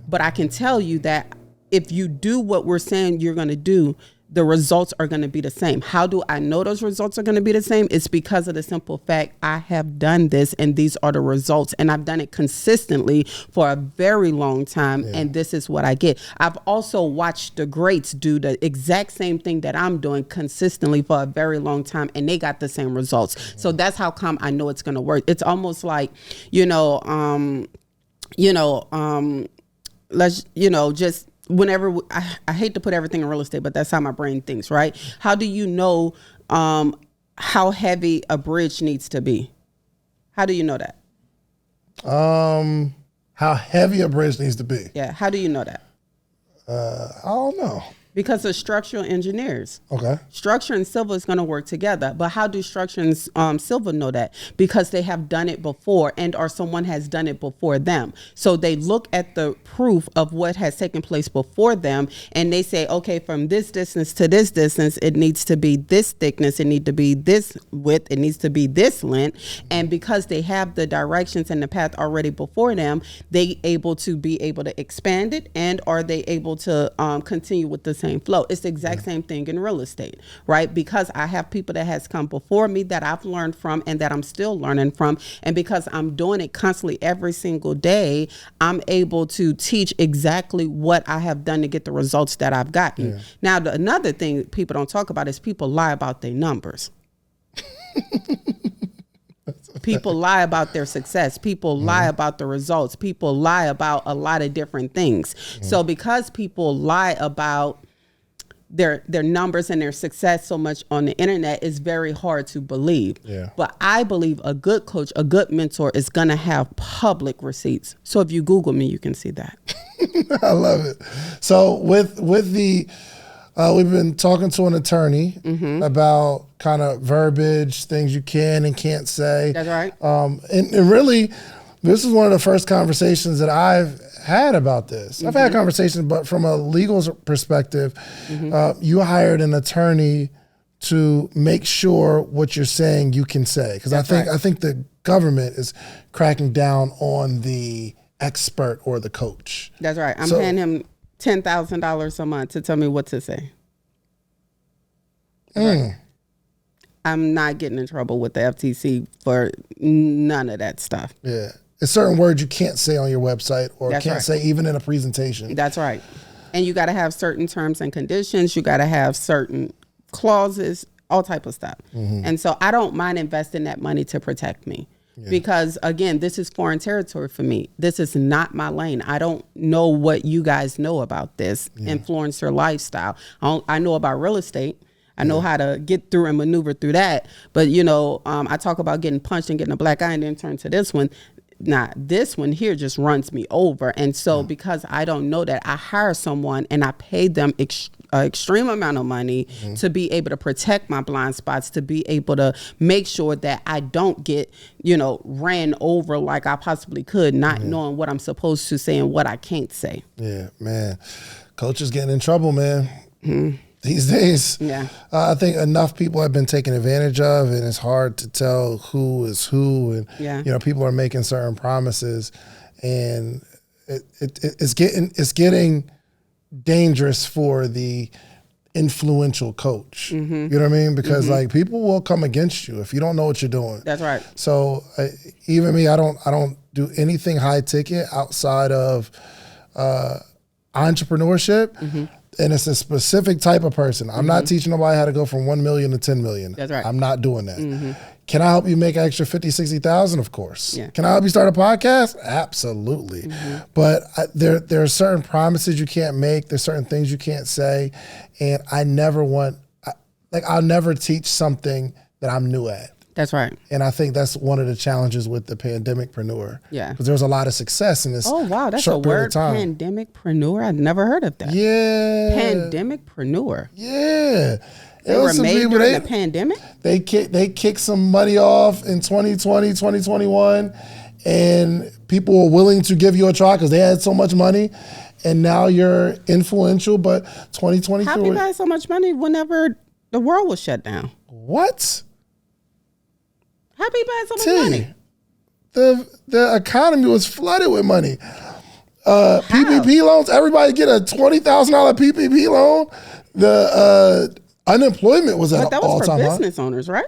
But I can tell you that if you do what we're saying you're gonna do, the results are going to be the same. How do I know those results are going to be the same? It's because of the simple fact I have done this and these are the results, and I've done it consistently for a very long time, and this is what I get. I've also watched the greats do the exact same thing that I'm doing consistently for a very long time, and they got the same results. So that's how come I know it's going to work. It's almost like, just whenever I hate to put everything in real estate, but that's how my brain thinks, right? How do you know how heavy a bridge needs to be? How do you know that? How heavy a bridge needs to be? Yeah. How do you know that? I don't know. Because of structural engineers. Okay. Structure and civil is going to work together. But how do structure and civil know that? Because they have done it before, and or someone has done it before them. So they look at the proof of what has taken place before them, and they say, okay, from this distance to this distance, it needs to be this thickness, it needs to be this width, it needs to be this length. And because they have the directions and the path already before them, they able to expand it, and are they able to continue with the same flow. It's the exact same thing in real estate, right? Because I have people that has come before me that I've learned from and that I'm still learning from. And because I'm doing it constantly every single day, I'm able to teach exactly what I have done to get the results that I've gotten. Now, another thing people don't talk about is people lie about their numbers. People lie about their success. People lie about the results. People lie about a lot of different things. So because people lie about their numbers and their success so much on the internet, is very hard to believe. But I believe a good coach, a good mentor is going to have public receipts. So if you Google me, you can see that. I love it. So with the We've been talking to an attorney about kind of verbiage, things you can and can't say. That's right. And really, this is one of the first conversations that I've had about this. I've had conversations, but from a legal perspective, you hired an attorney to make sure what you're saying you can say. Because I think the government is cracking down on the expert or the coach. That's right. I'm paying him $10,000 a month to tell me what to say. Right. I'm not getting in trouble with the FTC for none of that stuff. Yeah. There's certain words you can't say on your website or can't say even in a presentation. That's right. And you got to have certain terms and conditions. You got to have certain clauses, all type of stuff. And so I don't mind investing that money to protect me. Because again, this is foreign territory for me. This is not my lane. I don't know what you guys know about this influencer lifestyle. I know about real estate. I know how to get through and maneuver through that. But you know, I talk about getting punched and getting a black eye and then turn to this one. Nah, this one here just runs me over. And so because I don't know that, I hire someone and I pay them extreme amount of money to be able to protect my blind spots, to be able to make sure that I don't get, you know, ran over like I possibly could, not knowing what I'm supposed to say and what I can't say. Yeah, man. Coach is getting in trouble, man. These days. Yeah. I think enough people have been taken advantage of, and it's hard to tell who is who. And, you know, people are making certain promises, and it's getting dangerous for the influential coach. You know what I mean? Because like people will come against you if you don't know what you're doing. That's right. So even me, I don't do anything high ticket outside of entrepreneurship. And it's a specific type of person. I'm not teaching nobody how to go from 1 million to 10 million. That's right. I'm not doing that. Can I help you make an extra 50, 60,000? Of course. Yeah. Can I help you start a podcast? Absolutely. But there are certain promises you can't make. There's certain things you can't say. And I'll never teach something that I'm new at. That's right. And I think that's one of the challenges with the pandemicpreneur. Yeah. Because there was a lot of success in this short period of time. Oh, wow. That's a word, pandemicpreneur? I'd never heard of that. Yeah. Pandemicpreneur. Yeah. They were made during the pandemic? They kicked some money off in 2020, 2021, and people were willing to give you a try because they had so much money. And now you're influential, but 2023. How people had so much money whenever the world was shut down? What? How people had so much money? The economy was flooded with money. PPP loans, everybody get a $20,000 PPP loan. The unemployment was at an all-time high. But that was for business owners, right?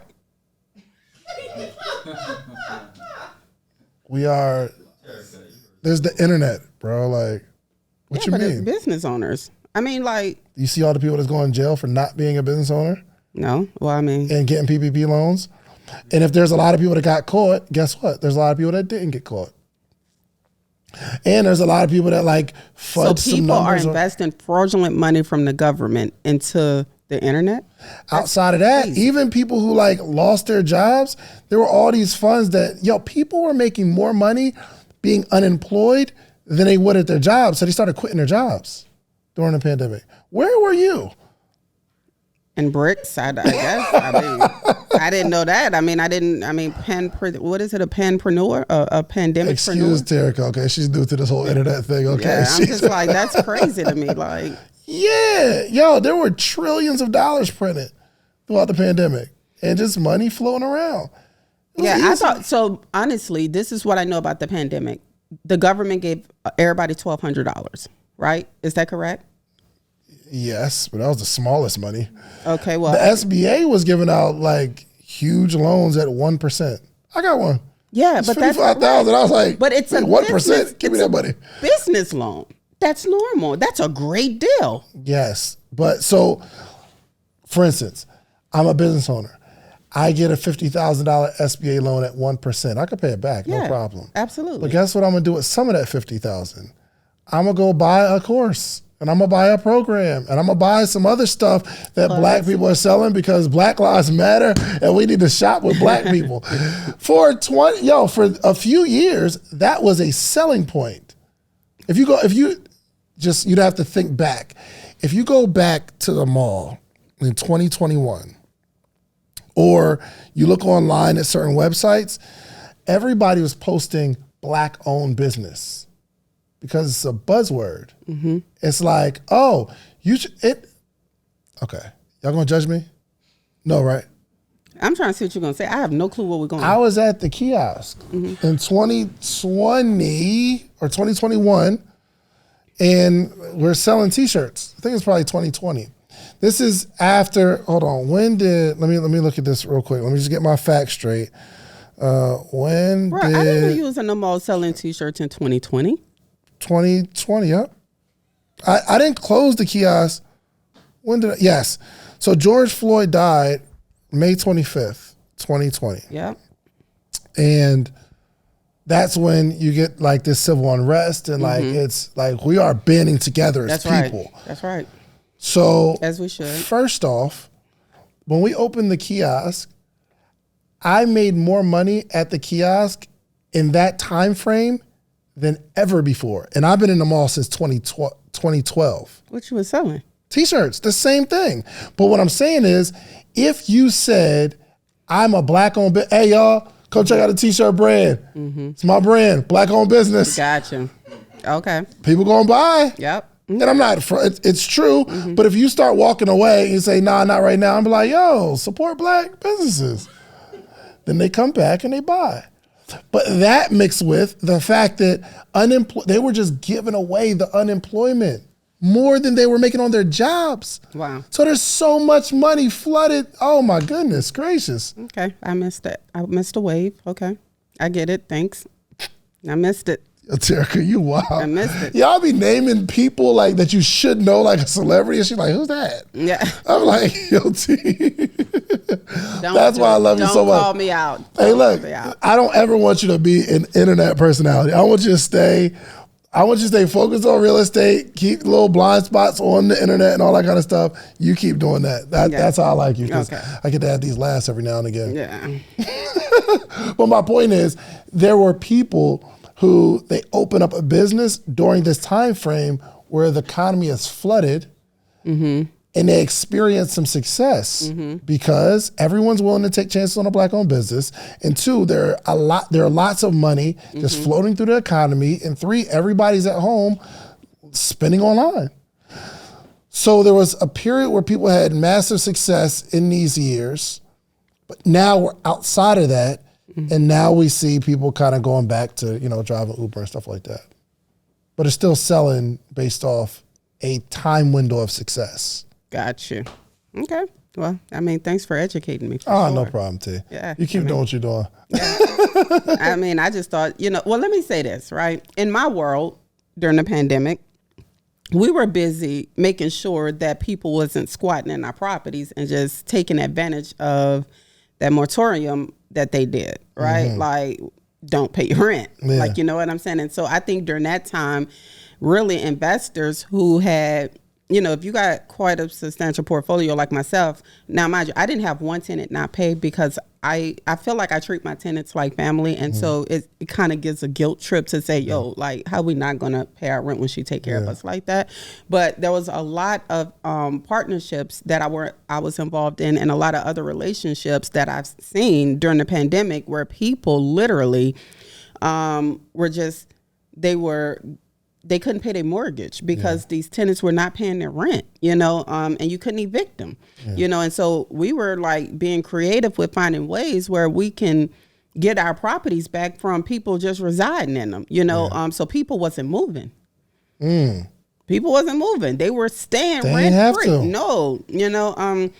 There's the internet, bro. Like, what you mean? It's business owners. I mean, like. You see all the people that's going to jail for not being a business owner? No. Well, I mean. And getting PPP loans? And if there's a lot of people that got caught, guess what? There's a lot of people that didn't get caught. And there's a lot of people that like fudge some numbers. So people are investing fraudulent money from the government into the internet? Outside of that, even people who like lost their jobs, there were all these funds that, people were making more money being unemployed than they would at their jobs. So they started quitting their jobs during the pandemic. Where were you? In bricks, I guess. I didn't know that. What is it? A panpreneur? A pandemic? Excuse Terrica, okay? She's new to this whole internet thing, okay? Yeah, I'm just like, that's crazy to me. Like, yeah, there were trillions of dollars printed throughout the pandemic, and just money floating around. I thought so. Honestly, this is what I know about the pandemic. The government gave everybody $1,200, right? Is that correct? Yes, but that was the smallest money. Okay, well, the SBA was giving out like huge loans at 1%. I got one. Yeah, but that's $55,000. I was like, but it's a 1%. Give me that money. Business loan. That's normal. That's a great deal. Yes, but so, for instance, I'm a business owner. I get a $50,000 SBA loan at 1%. I could pay it back, no problem. Absolutely. But guess what I'm gonna do with some of that $50,000? I'm gonna go buy a course. And I'm gonna buy a program, and I'm gonna buy some other stuff that black people are selling because Black Lives Matter, and we need to shop with black people. For a few years, that was a selling point. You'd have to think back. if you go back to the mall in 2021, or you look online at certain websites, everybody was posting Black-owned business because it's a buzzword. Mm-hmm. It's like, oh, you should, okay. Y'all gonna judge me? No, right? I'm trying to see what you're gonna say. I have no clue what we're going to. I was at the kiosk in 2020 or 2021, and we're selling T-shirts. I think it's probably 2020. This is after, hold on, let me look at this real quick. Let me just get my facts straight. I didn't know you was in the mall selling T-shirts in 2020. 2020, yep. I didn't close the kiosk. Yes. So George Floyd died May 25th, 2020. Yep. And that's when you get like this civil unrest and like, it's like we are banding together as people. Right. That's right. So as we should. First off, when we opened the kiosk, I made more money at the kiosk in that time frame than ever before. And I've been in the mall since 2012. What you was selling? T-shirts, the same thing. But what I'm saying is, if you said, I'm a Black-owned business, hey y'all, come check out the T-shirt brand. Mm-hmm. It's my brand, Black-owned business. Gotcha. Okay. People gonna buy. Yep. And I'm not, it's true, but if you start walking away and you say, nah, not right now, I'm like, yo, support Black businesses. Then they come back and they buy. But that mixed with the fact that they were just giving away the unemployment more than they were making on their jobs. Wow. So there's so much money flooded. Oh my goodness gracious. Okay, I missed it. I missed a wave. Okay, I get it. Thanks. I missed it. Terrica, you wild. I missed it. Y'all be naming people like that you should know, like a celebrity, and she's like, who's that? Yeah. I'm like, yo, T. That's why I love you so much. Don't call me out. Hey, look, I don't ever want you to be an internet personality. I want you to stay focused on real estate, keep little blind spots on the internet and all that kind of stuff. You keep doing that. That's how I like you, because I get to have these laughs every now and again. Yeah. But my point is, there were people who they open up a business during this time frame where the economy is flooded, and they experience some success because everyone's willing to take chances on a Black-owned business. And two, there are lots of money just floating through the economy. And three, everybody's at home spending online. So there was a period where people had massive success in these years, but now we're outside of that. And now we see people kind of going back to, driving Uber and stuff like that. But it's still selling based off a time window of success. Gotcha. Okay. Well, thanks for educating me. No problem, T. Yeah. You keep doing what you're doing. Yeah. I just thought, well, let me say this, right? In my world, during the pandemic, we were busy making sure that people wasn't squatting in our properties and just taking advantage of that moratorium that they did, right? Like, don't pay your rent. Yeah. Like, you know what I'm saying? And so I think during that time, really investors who had, if you got quite a substantial portfolio like myself, now mind you, I didn't have one tenant not pay because I feel like I treat my tenants like family. And so it kind of gives a guilt trip to say, yo, like, how we not going to pay our rent when she take care of us like that? But there was a lot of partnerships that I was involved in, and a lot of other relationships that I've seen during the pandemic where people literally they couldn't pay their mortgage because these tenants were not paying their rent, and you couldn't evict them, and so we were like being creative with finding ways where we can get our properties back from people just residing in them, so people wasn't moving. People wasn't moving. They were staying rent free. No, I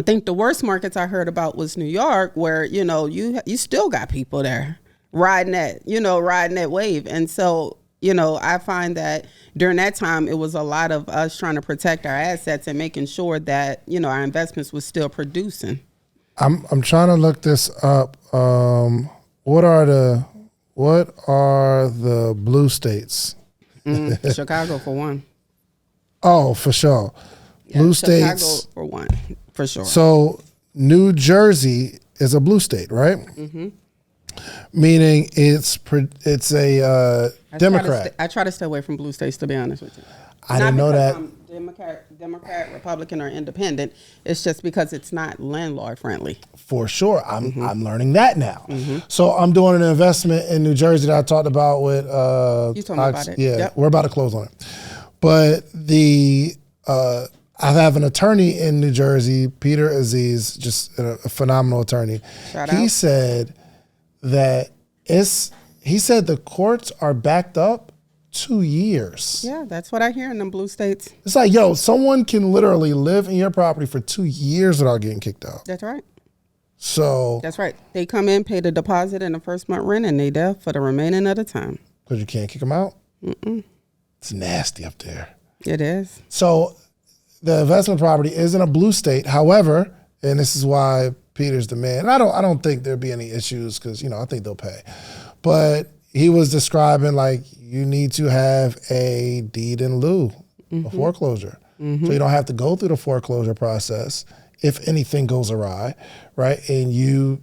think the worst markets I heard about was New York, where, you still got people there riding that wave. And so, I find that during that time, it was a lot of us trying to protect our assets and making sure that, our investments was still producing. I'm trying to look this up. What are the blue states? Chicago for one. Oh, for sure. Yeah, blue Chicago states for one, for sure. So New Jersey is a blue state, right? Meaning it's a Democrat. I try to stay away from blue states, to be honest with you. I didn't know that. Democrat, Republican, or Independent. It's just because it's not landlord friendly. For sure. I'm learning that now. So I'm doing an investment in New Jersey that I talked about with You told me about it. Yeah, Yep. we're about to close on it. But I have an attorney in New Jersey, Peter Aziz, just a phenomenal attorney. Shout He out. said that he said the courts are backed up 2 years. Yeah, that's what I hear in them blue states. It's like, yo, someone can literally live in your property for 2 years without getting kicked out. That's right. So, That's right. They come in, pay the deposit and the first month rent, and they there for the remaining of the time. because you can't kick them out? It's nasty up there. It is. So the investment property is in a blue state. However, and this is why Peter's the man. And I don't think there'd be any issues because, I think they'll pay. But he was describing like you need to have a deed in lieu, a foreclosure. So you don't have to go through the foreclosure process if anything goes awry, right? And you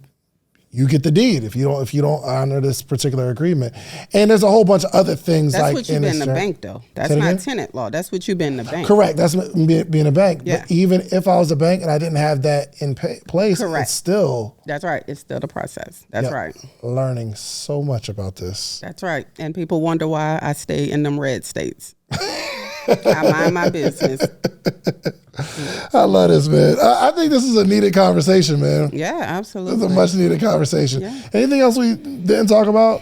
get the deed if you don't honor this particular agreement. And there's a whole bunch of other things That's like what you've been in the bank, though. That's Say it not again? tenant law. That's what you've been in the bank. Correct. That's being a bank. Yeah. But even if I was a bank and I didn't have that in place, Correct. it's still That's right. It's still the process. That's right. learning so much about this. That's right. And people wonder why I stay in them red states. I mind my business. I love this, man. I think this is a needed conversation, man. Yeah, This absolutely. is a much needed conversation. Yeah. Anything else we didn't talk about?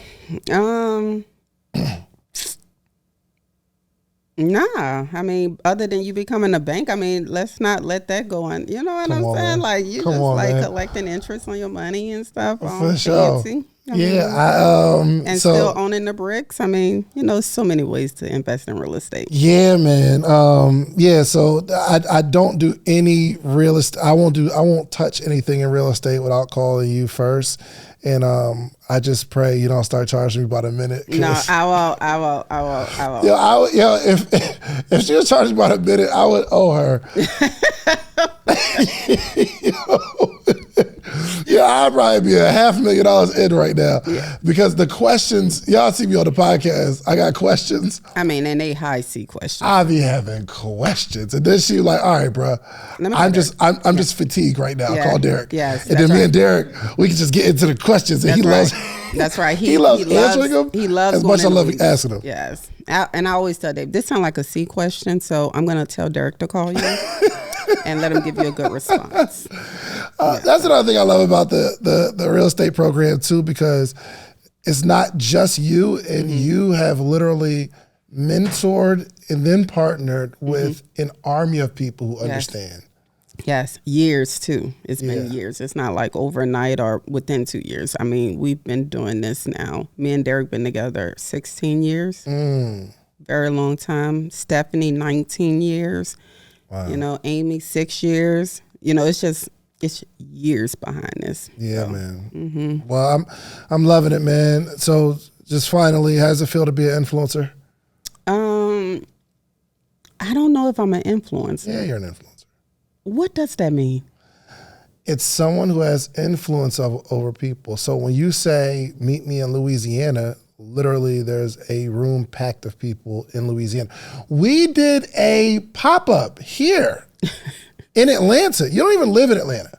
Nah, I mean, other than you becoming a bank, I mean, let's not let that go on. You know what Come I'm on, saying? man. Like you Come just on, like man. collecting interest on your money and stuff. For sure. Fancy. I Yeah. mean, and still owning the bricks. I mean, so many ways to invest in real estate. Yeah, man. So I don't do any real estate. I won't touch anything in real estate without calling you first. And I just pray you don't start charging me about a minute. No, I will. If she was charging about a minute, I would owe her. I'd probably be $500,000 in right now because the questions, y'all see me on the podcast, I got questions. I mean, and they high C questions. I be having questions. And then she was like, all right, bro, I'm just fatigued right now. Yeah. Call Derek. Yes, and then that's me and Derek, we can just get into the questions. And he loves That's right. He loves answering them. He loves as much as I going love into weeds. asking them. Yes. And I always tell Dave, this sounds like a C question, so I'm going to tell Derek to call you and let him give you a good response. That's another thing I love about the real estate program too, because it's not just you, and you have literally mentored and then partnered with an army of people who understand. Yes, years too. It's been years. It's not like overnight or within 2 years. I mean, we've been doing this now. Me and Derek been together 16 years. Very long time. Stephanie, 19 years. Wow. Amy, 6 years. It's years behind this. Yeah, man. Well, I'm loving it, man. So just finally, how does it feel to be an influencer? I don't know if I'm an influencer. Yeah, you're an influencer. What does that mean? It's someone who has influence over people. So when you say, meet me in Louisiana, literally there's a room packed of people in Louisiana. We did a pop-up here in Atlanta. You don't even live in Atlanta.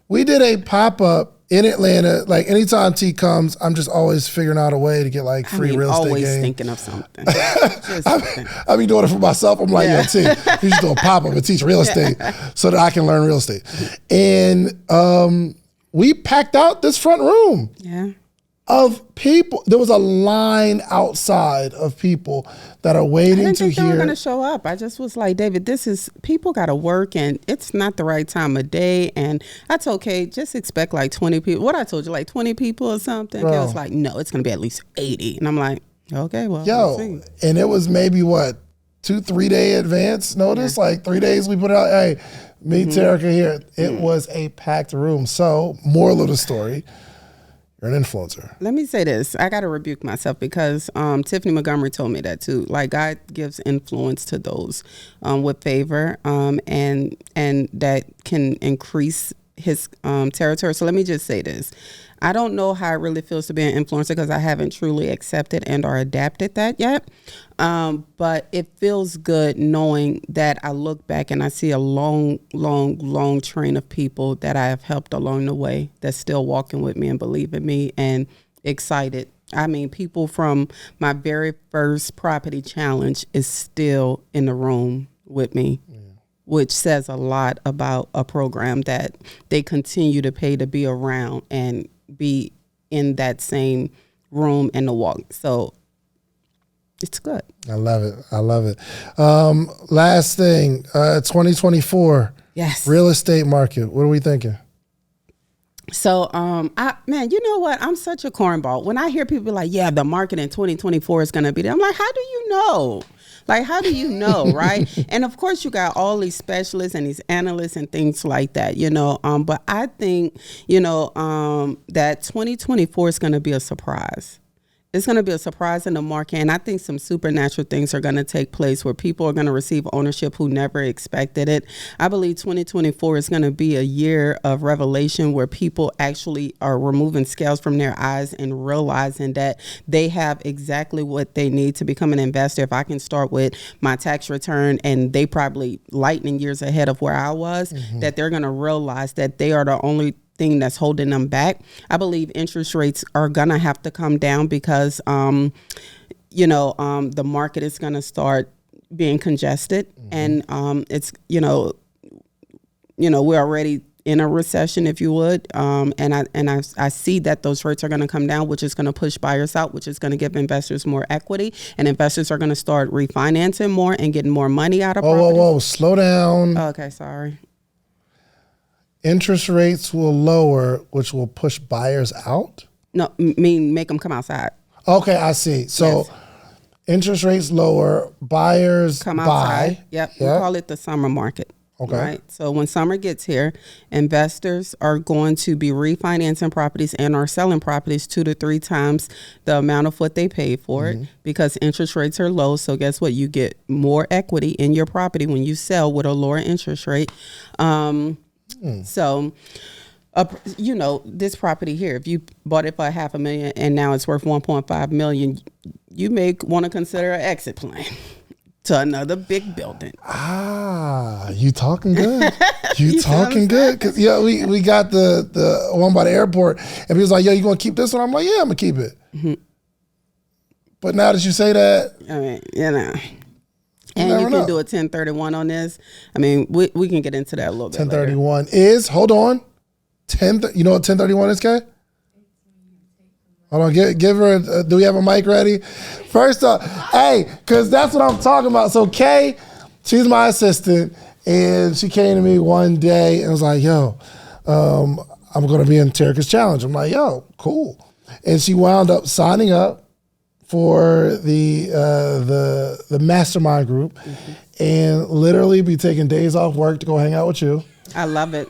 We did a pop-up in Atlanta. Like anytime T comes, I'm just always figuring out a way to get like free real estate always game. thinking of something. I be doing it for myself. I'm like, yo, T, you should do a pop-up and teach real estate so that I can learn real estate. And we packed out this front room. Yeah. Of people. There was a line outside of people that are waiting I didn't to think they were hear. going to show up. I just was like, David, people got to work and it's not the right time of day. And I told Kay, just expect like 20 people. What I told you, like 20 people or something. Kay was like, no, it's going to be at least 80. And I'm like, okay, well, we'll see. And it was maybe 2-3 day advance notice, like 3 days we put it out. Hey, meet Terrica here. It was a packed room. So moral of the story, you're an influencer. Let me say this. I got to rebuke myself because Tiffany Montgomery told me that too. Like God gives influence to those with favor and that can increase his territory. So let me just say this. I don't know how it really feels to be an influencer because I haven't truly accepted and or adapted that yet. But it feels good knowing that I look back and I see a long, long, long train of people that I have helped along the way that's still walking with me and believe in me and excited. I mean, people from my very first property challenge is still in the room with me. Yeah. Which says a lot about a program that they continue to pay to be around and be in that same room and the walk. So it's good. I love it. I love it. Last thing, 2024. Yes. Real estate market. What are we thinking? So, man, you know what? I'm such a cornball. When I hear people like, yeah, the market in 2024 is going to be there. I'm like, how do you know? Like, how do you know, right? And of course, you got all these specialists and these analysts and things like that, you know. But I think, you know, that 2024 is going to be a surprise. It's going to be a surprise in the market, and I think some supernatural things are going to take place where people are going to receive ownership who never expected it. I believe 2024 is going to be a year of revelation where people actually are removing scales from their eyes and realizing that they have exactly what they need to become an investor. If I can start with my tax return, and they probably lightning years ahead of where I was, that they're going to realize that they are the only thing that's holding them back. I believe interest rates are gonna have to come down because the market is gonna start being congested, and it's we're already in a recession, if you would, and I see that those rates are going to come down, which is going to push buyers out, which is going to give investors more equity, and investors are going to start refinancing more and getting more money out of properties. Whoa, slow down. Okay, sorry. Interest rates will lower, which will push buyers out? No, make them come outside. Okay, I see. So yes. Interest rates lower, buyers come outside. Buy. Yep, we call it the summer market. Okay. Right. So when summer gets here, investors are going to be refinancing properties and are selling properties 2 to 3 times the amount of what they paid for it because interest rates are low. So guess what? You get more equity in your property when you sell with a lower interest rate. So, this property here, if you bought it for $500,000 and now it's worth $1.5 million, you may want to consider an exit plan to another big building. You talking good? You talking good? Cause we got the one by the airport, and he was like, "Yo, you gonna keep this one?" I'm like, "Yeah, I'm gonna keep it." But now that you say that, I mean, and you can do a 1031 on this. I mean, we can get into that a little bit 1031 is, hold on. You know what 1031 is, Kay? Hold on, give her, do we have a mic ready? First up, hey, because that's what I'm talking about. So Kay, she's my assistant, and she came to me one day and was like, yo, I'm going to be in Terrica's challenge. I'm like, yo, cool. And she wound up signing up for the mastermind group and literally be taking days off work to go hang out with you. I love it.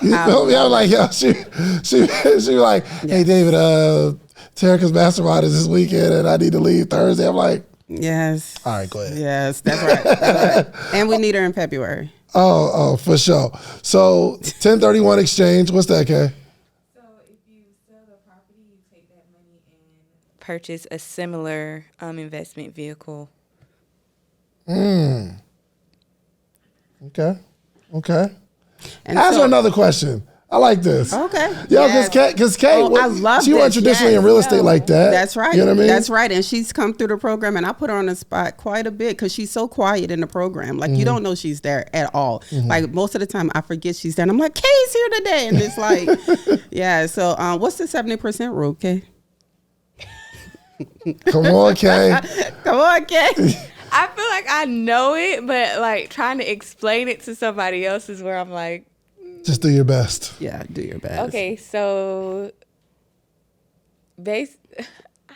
You feel me? I'm like, yo, she was like, hey, David, Terrica's mastermind is this weekend and I need to leave Thursday. I'm like, yes. All right, go ahead. Yes, that's right. That's right. And we need her in February. Oh, for sure. So 1031 exchange, what's that, Kay? Purchase a similar investment vehicle. Okay. And Ask her another question. I like this. Okay. Yeah, because Kay, I love she went traditionally in real estate like that. That's right. You know what I mean? That's right. And she's come through the program, and I put her on the spot quite a bit because she's so quiet in the program. Like, you don't know she's there at all. Like, most of the time, I forget she's there. And I'm like, Kay's here today. And it's like, yeah. So what's the 70% rule, Kay? Come on, Kay. Come on, Kay. I feel like I know it, but like trying to explain it to somebody else is where I'm like, just do your best. Yeah, do your best. Okay, so I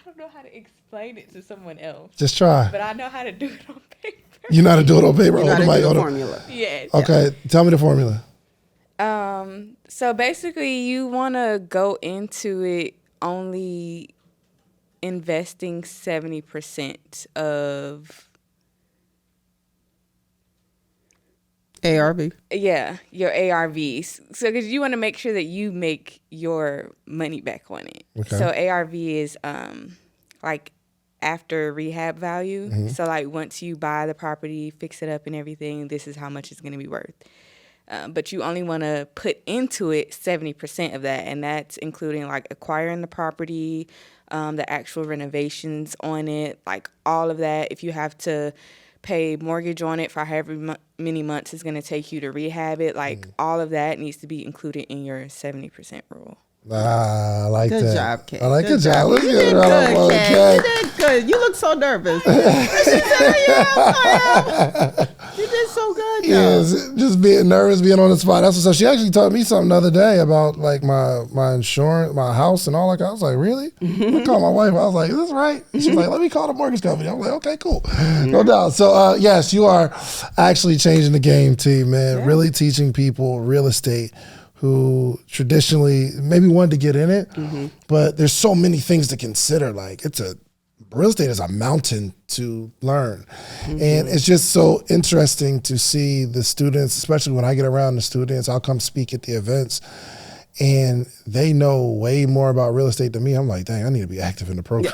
don't know how to explain it to someone else. Just try. But I know how to do it on paper. You know how to do it on paper? You know how to do the formula. Yes. Okay, tell me the formula. So basically you want to go into it only investing 70% of ARV. Yeah, your ARVs. So, because you want to make sure that you make your money back on it. Okay. So, ARV is like after rehab value. So, like once you buy the property, fix it up and everything, this is how much it's going to be worth. But you only want to put into it 70% of that, and that's including like acquiring the property, the actual renovations on it, like all of that. If you have to pay mortgage on it for however many months it's going to take you to rehab it, like all of that needs to be included in your 70% rule. I like Good that. job, Kat. I like Good good job. Let's You give did it a round of good, applause, Kat. Kat. You did good. You look so nervous. You did so good, though. Yeah, just being nervous, being on the spot. That's what's up. She actually taught me something the other day about like my insurance, my house, and all that. I was like, really? I called my wife. I was like, is this right? She's like, let me call the mortgage company. I'm like, okay, cool, no doubt. So yes, you are actually changing the game, T, man. Yeah. Really teaching people real estate who traditionally maybe wanted to get in it, but there's so many things to consider. Like real estate is a mountain to learn. And it's just so interesting to see the students, especially when I get around the students, I'll come speak at the events and they know way more about real estate than me. I'm like, dang, I need to be active in the program.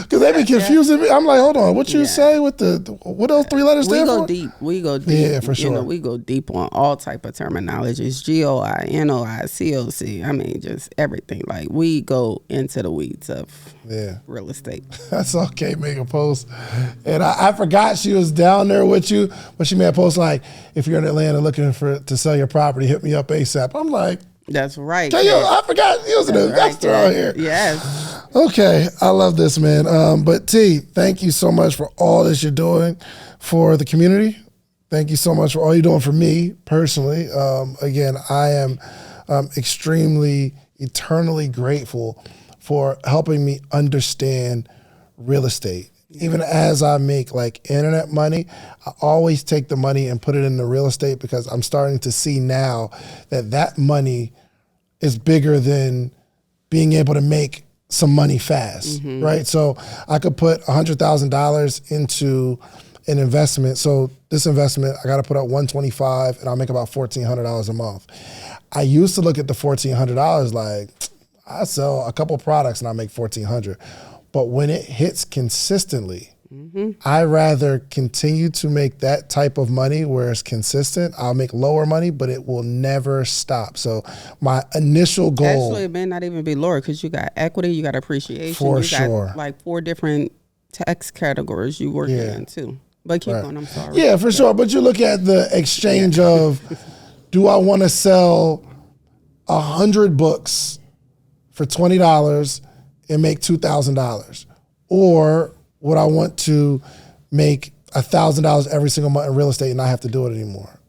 Because they be confusing me. I'm like, hold on, what you say with what those three letters stand for? We go deep. Yeah, for sure. You know, we go deep on all type of terminologies, GOI, NOI, COC. I mean, just everything. Like we go into the weeds of real estate. I saw Kate make a post, and I forgot she was down there with you, but she made a post like, if you're in Atlanta looking to sell your property, hit me up ASAP. I'm like, that's right. I forgot you was an investor out here. Yes. Okay, I love this, man. But T, thank you so much for all that you're doing for the community. Thank you so much for all you're doing for me personally. Again, I am extremely, eternally grateful for helping me understand real estate. Even as I make like internet money, I always take the money and put it into real estate because I'm starting to see now that money is bigger than being able to make some money fast, right? So I could put $100,000 into an investment. So this investment, I got to put up $125 and I'll make about $1,400 a month. I used to look at the $1,400 like I sell a couple products and I make $1,400. But when it hits consistently, I rather continue to make that type of money where it's consistent. I'll make lower money, but it will never stop. So my initial goal. Actually, it may not even be lower because you got equity, you got appreciation. For you sure. got like 4 different tax categories you work in too. But keep on, I'm sorry. Yeah, for sure. But you look at the exchange of, do I want to sell 100 books for $20 and make $2,000? Or would I want to make $1,000 every single month in real estate and not have to do it anymore?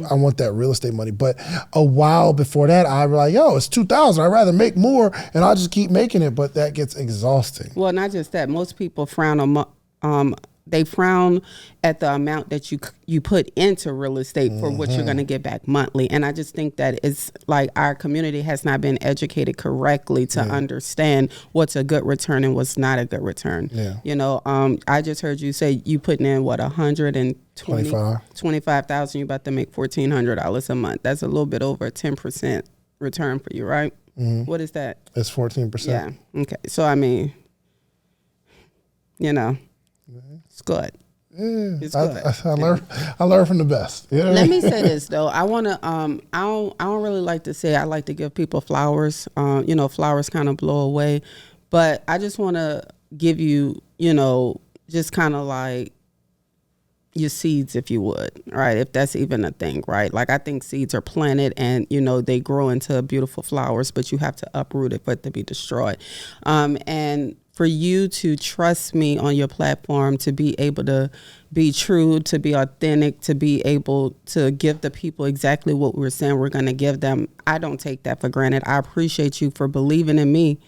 I want that real estate money. But a while before that, I was like, yo, it's $2,000. I'd rather make more and I'll just keep making it. But that gets exhausting. Well, not just that. Most people frown on they frown at the amount that you put into real estate for what you're going to get back monthly. And I just think that it's like our community has not been educated correctly to understand what's a good return and what's not a good return. Yeah. You know, I just heard you say you putting in what, 25,000, you about to make $1,400 a month. That's a little bit over 10% return for you, right? What is that? It's 14%. Yeah. Okay. So I mean, you know, it's good. Yeah, It's good. I learn from the best. You know what I Let mean? me say this though. I want to. I don't really like to say. I like to give people flowers. You know, flowers kind of blow away, but I just want to give you. You know, just kind of like your seeds, if you would, right? If that's even a thing, right? Like I think seeds are planted and, you know, they grow into beautiful flowers, but you have to uproot it for it to be destroyed. And for you to trust me on your platform, to be able to be true, to be authentic, to be able to give the people exactly what we're saying we're going to give them, I don't take that for granted. I appreciate you for believing in me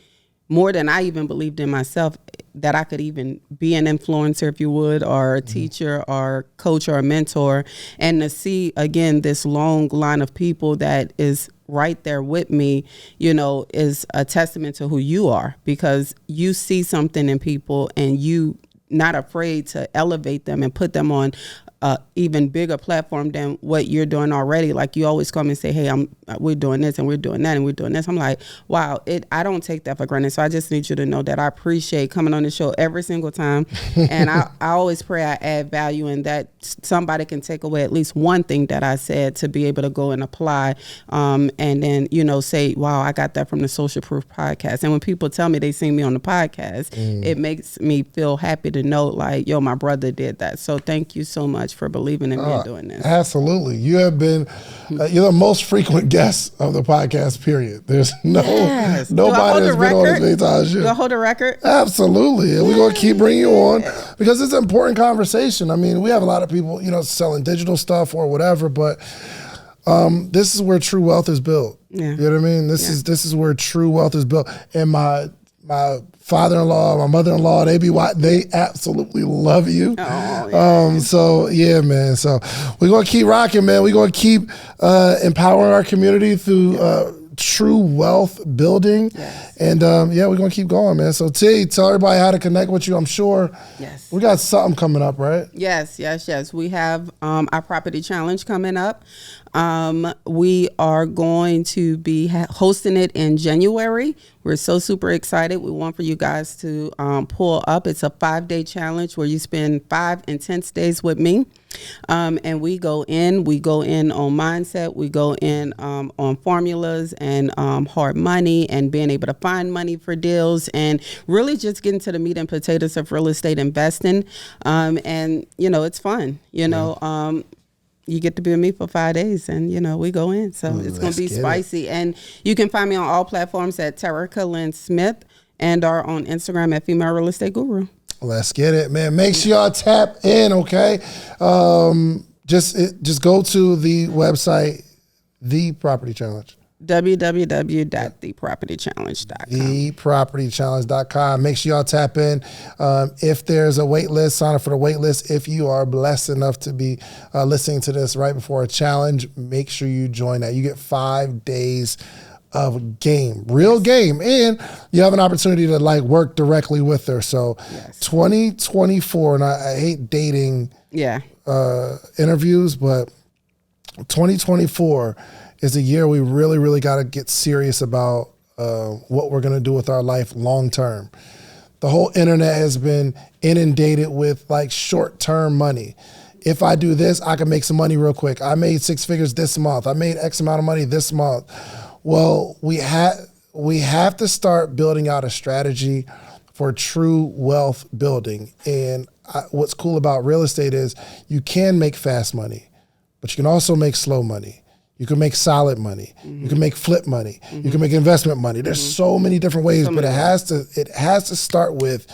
more than I even believed in myself, that I could even be an influencer, if you would, or a teacher or coach or a mentor. And to see, again, this long line of people that is right there with me, you know, is a testament to who you are, because you see something in people and you not afraid to elevate them and put them on a even bigger platform than what you're doing already. Like you always come and say, hey, we're doing this and we're doing that and we're doing this. I'm like, wow, I don't take that for granted. So I just need you to know that I appreciate coming on the show every single time. And I always pray I add value and that somebody can take away at least one thing that I said to be able to go and apply. And then, say, wow, I got that from the Social Proof podcast. And when people tell me they seen me on the podcast, it makes me feel happy to know, like, yo, my brother did that. So thank you so much for believing in me and doing this. Absolutely. You have been, you're the most frequent guest of the podcast, period. There's nobody that's been on as many times as you. Do I hold a record? Absolutely. And we're going to keep bringing you on because it's an important conversation. I mean, we have a lot of people, selling digital stuff or whatever, but this is where true wealth is built. Yeah. You know what I mean? This is where true wealth is built. And my father-in-law, my mother-in-law, they absolutely love you. Oh, yeah. So yeah, man. So we're gonna keep rocking, man. We're gonna keep empowering our community through true wealth building. Yes. And we're gonna keep going, man. So T, tell everybody how to connect with you. I'm sure we got something coming up, right? Yes. We have our property challenge coming up. We are going to be hosting it in January. We're so super excited. We want for you guys to pull up. It's a 5-day challenge where you spend 5 intense days with me. And we go in on mindset. We go in on formulas and hard money and being able to find money for deals and really just getting to the meat and potatoes of real estate investing. And, it's fun, you get to be with me for 5 days and, we go in. So it's going to be spicy. And you can find me on all platforms at Terrica Lynn Smith and are on Instagram at Female Real Estate Guru. Let's get it, man. Make sure y'all tap in, okay? Just go to the website, The Property Challenge. www.thepropertychallenge.com. Thepropertychallenge.com. Make sure y'all tap in. If there's a wait list, sign up for the wait list. If you are blessed enough to be listening to this right before a challenge, make sure you join that. You get 5 days of game, real game, and you have an opportunity to work directly with her. So 2024, and I hate dating interviews, but 2024 is a year we really, really got to get serious about what we're going to do with our life long term. The whole internet has been inundated with short-term money. If I do this, I can make some money real quick. I made 6 figures this month. I made X amount of money this month. Well, we have to start building out a strategy for true wealth building. And what's cool about real estate is you can make fast money, but you can also make slow money. You can make solid money. Mm-hmm. You can make flip money. Mm-hmm. You can make investment money. There's so many different ways, but it has to start with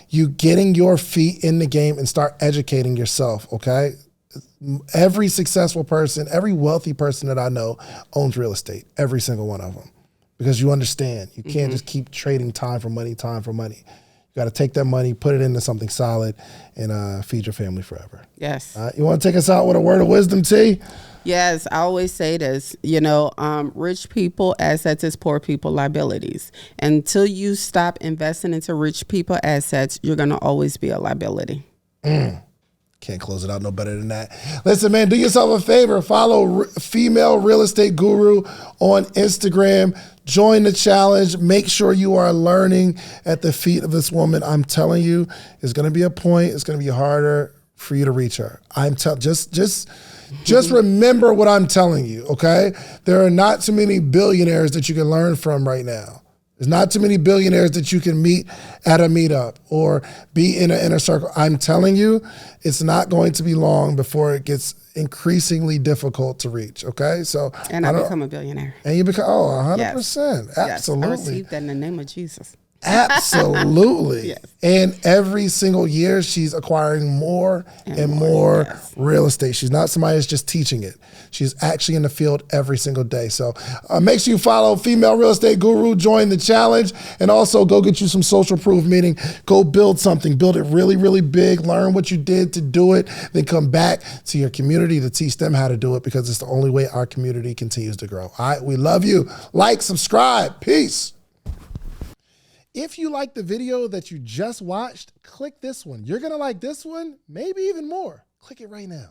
you getting your feet in the game and start educating yourself, okay? Every successful person, every wealthy person that I know owns real estate, every single one of them, because you understand you can't just keep trading time for money. You got to take that money, put it into something solid, and feed your family forever. Yes. You want to take us out with a word of wisdom, T? Yes, I always say this, rich people assets is poor people liabilities. Until you stop investing into rich people assets, you're going to always be a liability. Can't close it out no better than that. Listen, man, do yourself a favor. Follow Female Real Estate Guru on Instagram. Join the challenge. Make sure you are learning at the feet of this woman. I'm telling you, it's going to be a point. It's going to be harder for you to reach her. Just remember what I'm telling you, okay? There are not too many billionaires that you can learn from right now. There's not too many billionaires that you can meet at a meetup or be in an inner circle. I'm telling you, it's not going to be long before it gets increasingly difficult to reach, okay? So and I become a billionaire. And you become, 100%. Yes. Absolutely. Yes, I received that in the name of Jesus. Absolutely. Yes. And every single year she's acquiring more and more real estate. She's not somebody that's just teaching it. She's actually in the field every single day. So make sure you follow Female Real Estate Guru, join the challenge, and also go get you some social proof, meaning go build something, build it really, really big, learn what you did to do it, then come back to your community to teach them how to do it, because it's the only way our community continues to grow. All right, we love you. Like, subscribe. Peace. If you like the video that you just watched, click this one. You're going to like this one, maybe even more. Click it right now.